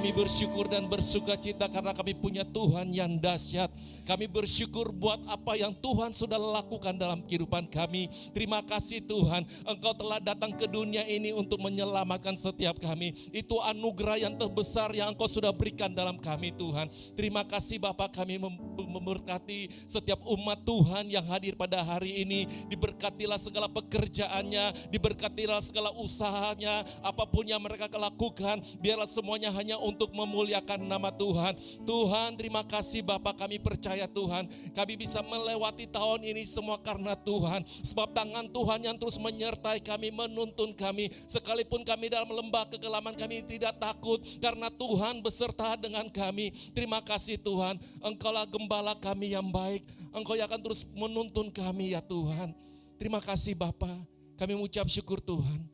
Kami bersyukur dan bersuka cita karena kami punya Tuhan yang dahsyat. Kami bersyukur buat apa yang Tuhan sudah lakukan dalam kehidupan kami. Terima kasih Tuhan, Engkau telah datang ke dunia ini untuk menyelamatkan setiap kami. Itu anugerah yang terbesar yang Engkau sudah berikan dalam kami Tuhan. Terima kasih Bapa, kami memberkati setiap umat Tuhan yang hadir pada hari ini. Diberkatilah segala pekerjaannya, diberkatilah segala usahanya, apapun yang mereka lakukan, biarlah semuanya hanya untuk memuliakan nama Tuhan. Tuhan, terima kasih Bapa, kami percaya Tuhan, kami bisa melewati tahun ini semua karena Tuhan. Sebab tangan Tuhan yang terus menyertai kami, menuntun kami. Sekalipun kami dalam lembah kegelapan, kami tidak takut karena Tuhan beserta dengan kami. Terima kasih Tuhan, Engkaulah gembala kami yang baik. Engkau yang akan terus menuntun kami ya Tuhan. Terima kasih Bapa, kami mengucap syukur Tuhan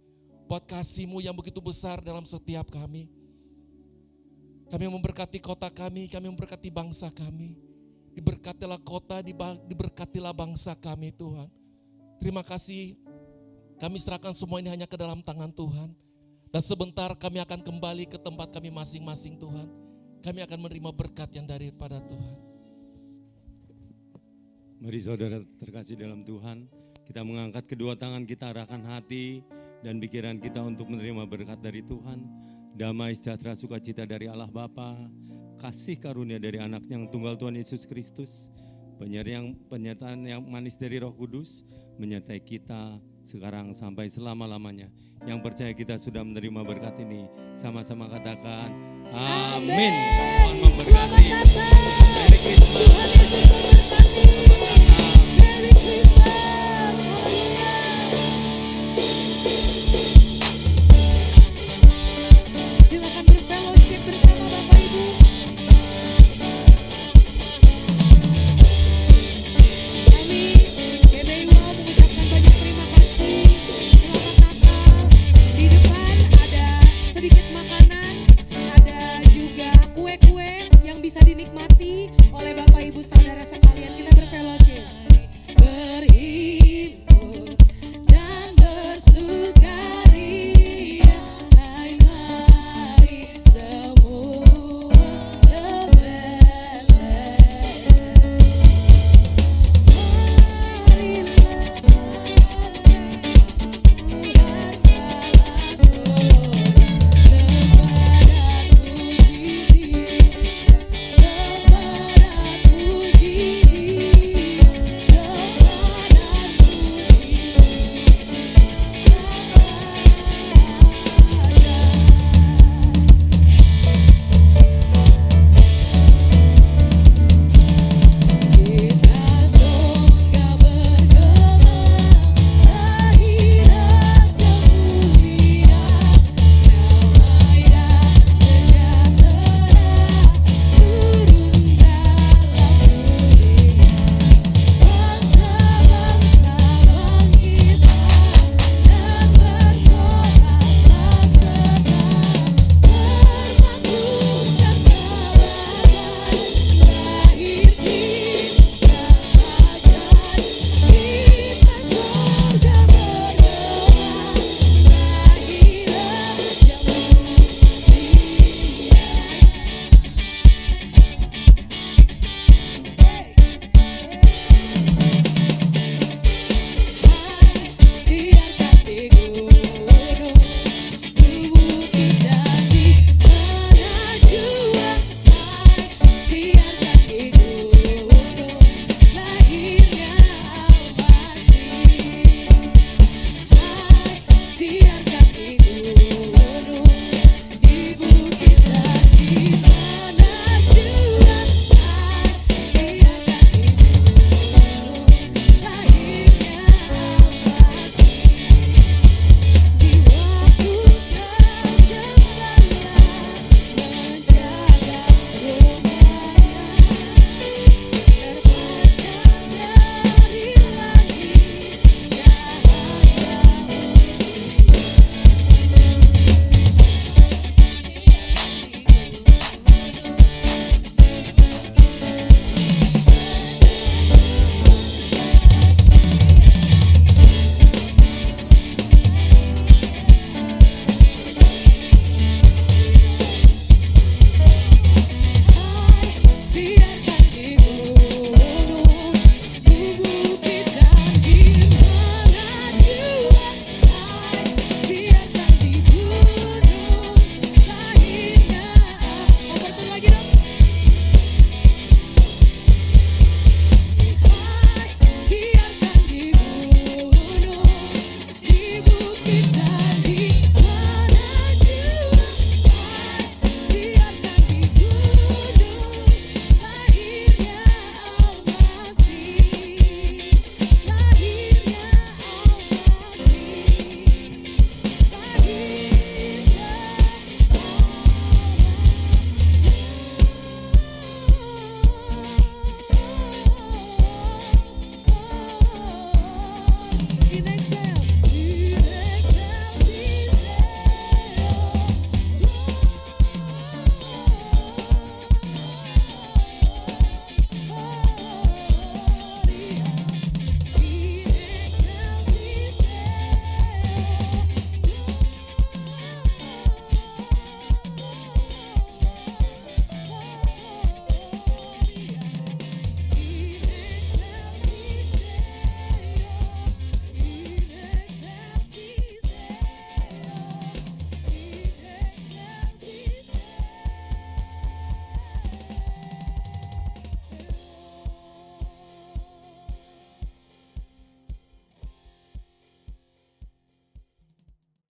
buat kasih-Mu yang begitu besar dalam setiap kami. Kami memberkati kota kami memberkati bangsa kami. Diberkatilah kota, diberkatilah bangsa kami Tuhan. Terima kasih, kami serahkan semua ini hanya ke dalam tangan Tuhan. Dan sebentar kami akan kembali ke tempat kami masing-masing Tuhan. Kami akan menerima berkat yang daripada Tuhan. Mari saudara terkasih dalam Tuhan, kita mengangkat kedua tangan kita, arahkan hati dan pikiran kita untuk menerima berkat dari Tuhan. Damai sejahtera sukacita dari Allah Bapa, kasih karunia dari anaknya yang tunggal Tuhan Yesus Kristus, penyertaan yang manis dari Roh Kudus, menyertai kita sekarang sampai selama-lamanya. Yang percaya kita sudah menerima berkat ini, sama-sama katakan amin. Tuhan memberkati. Merry Christmas. Merry Christmas.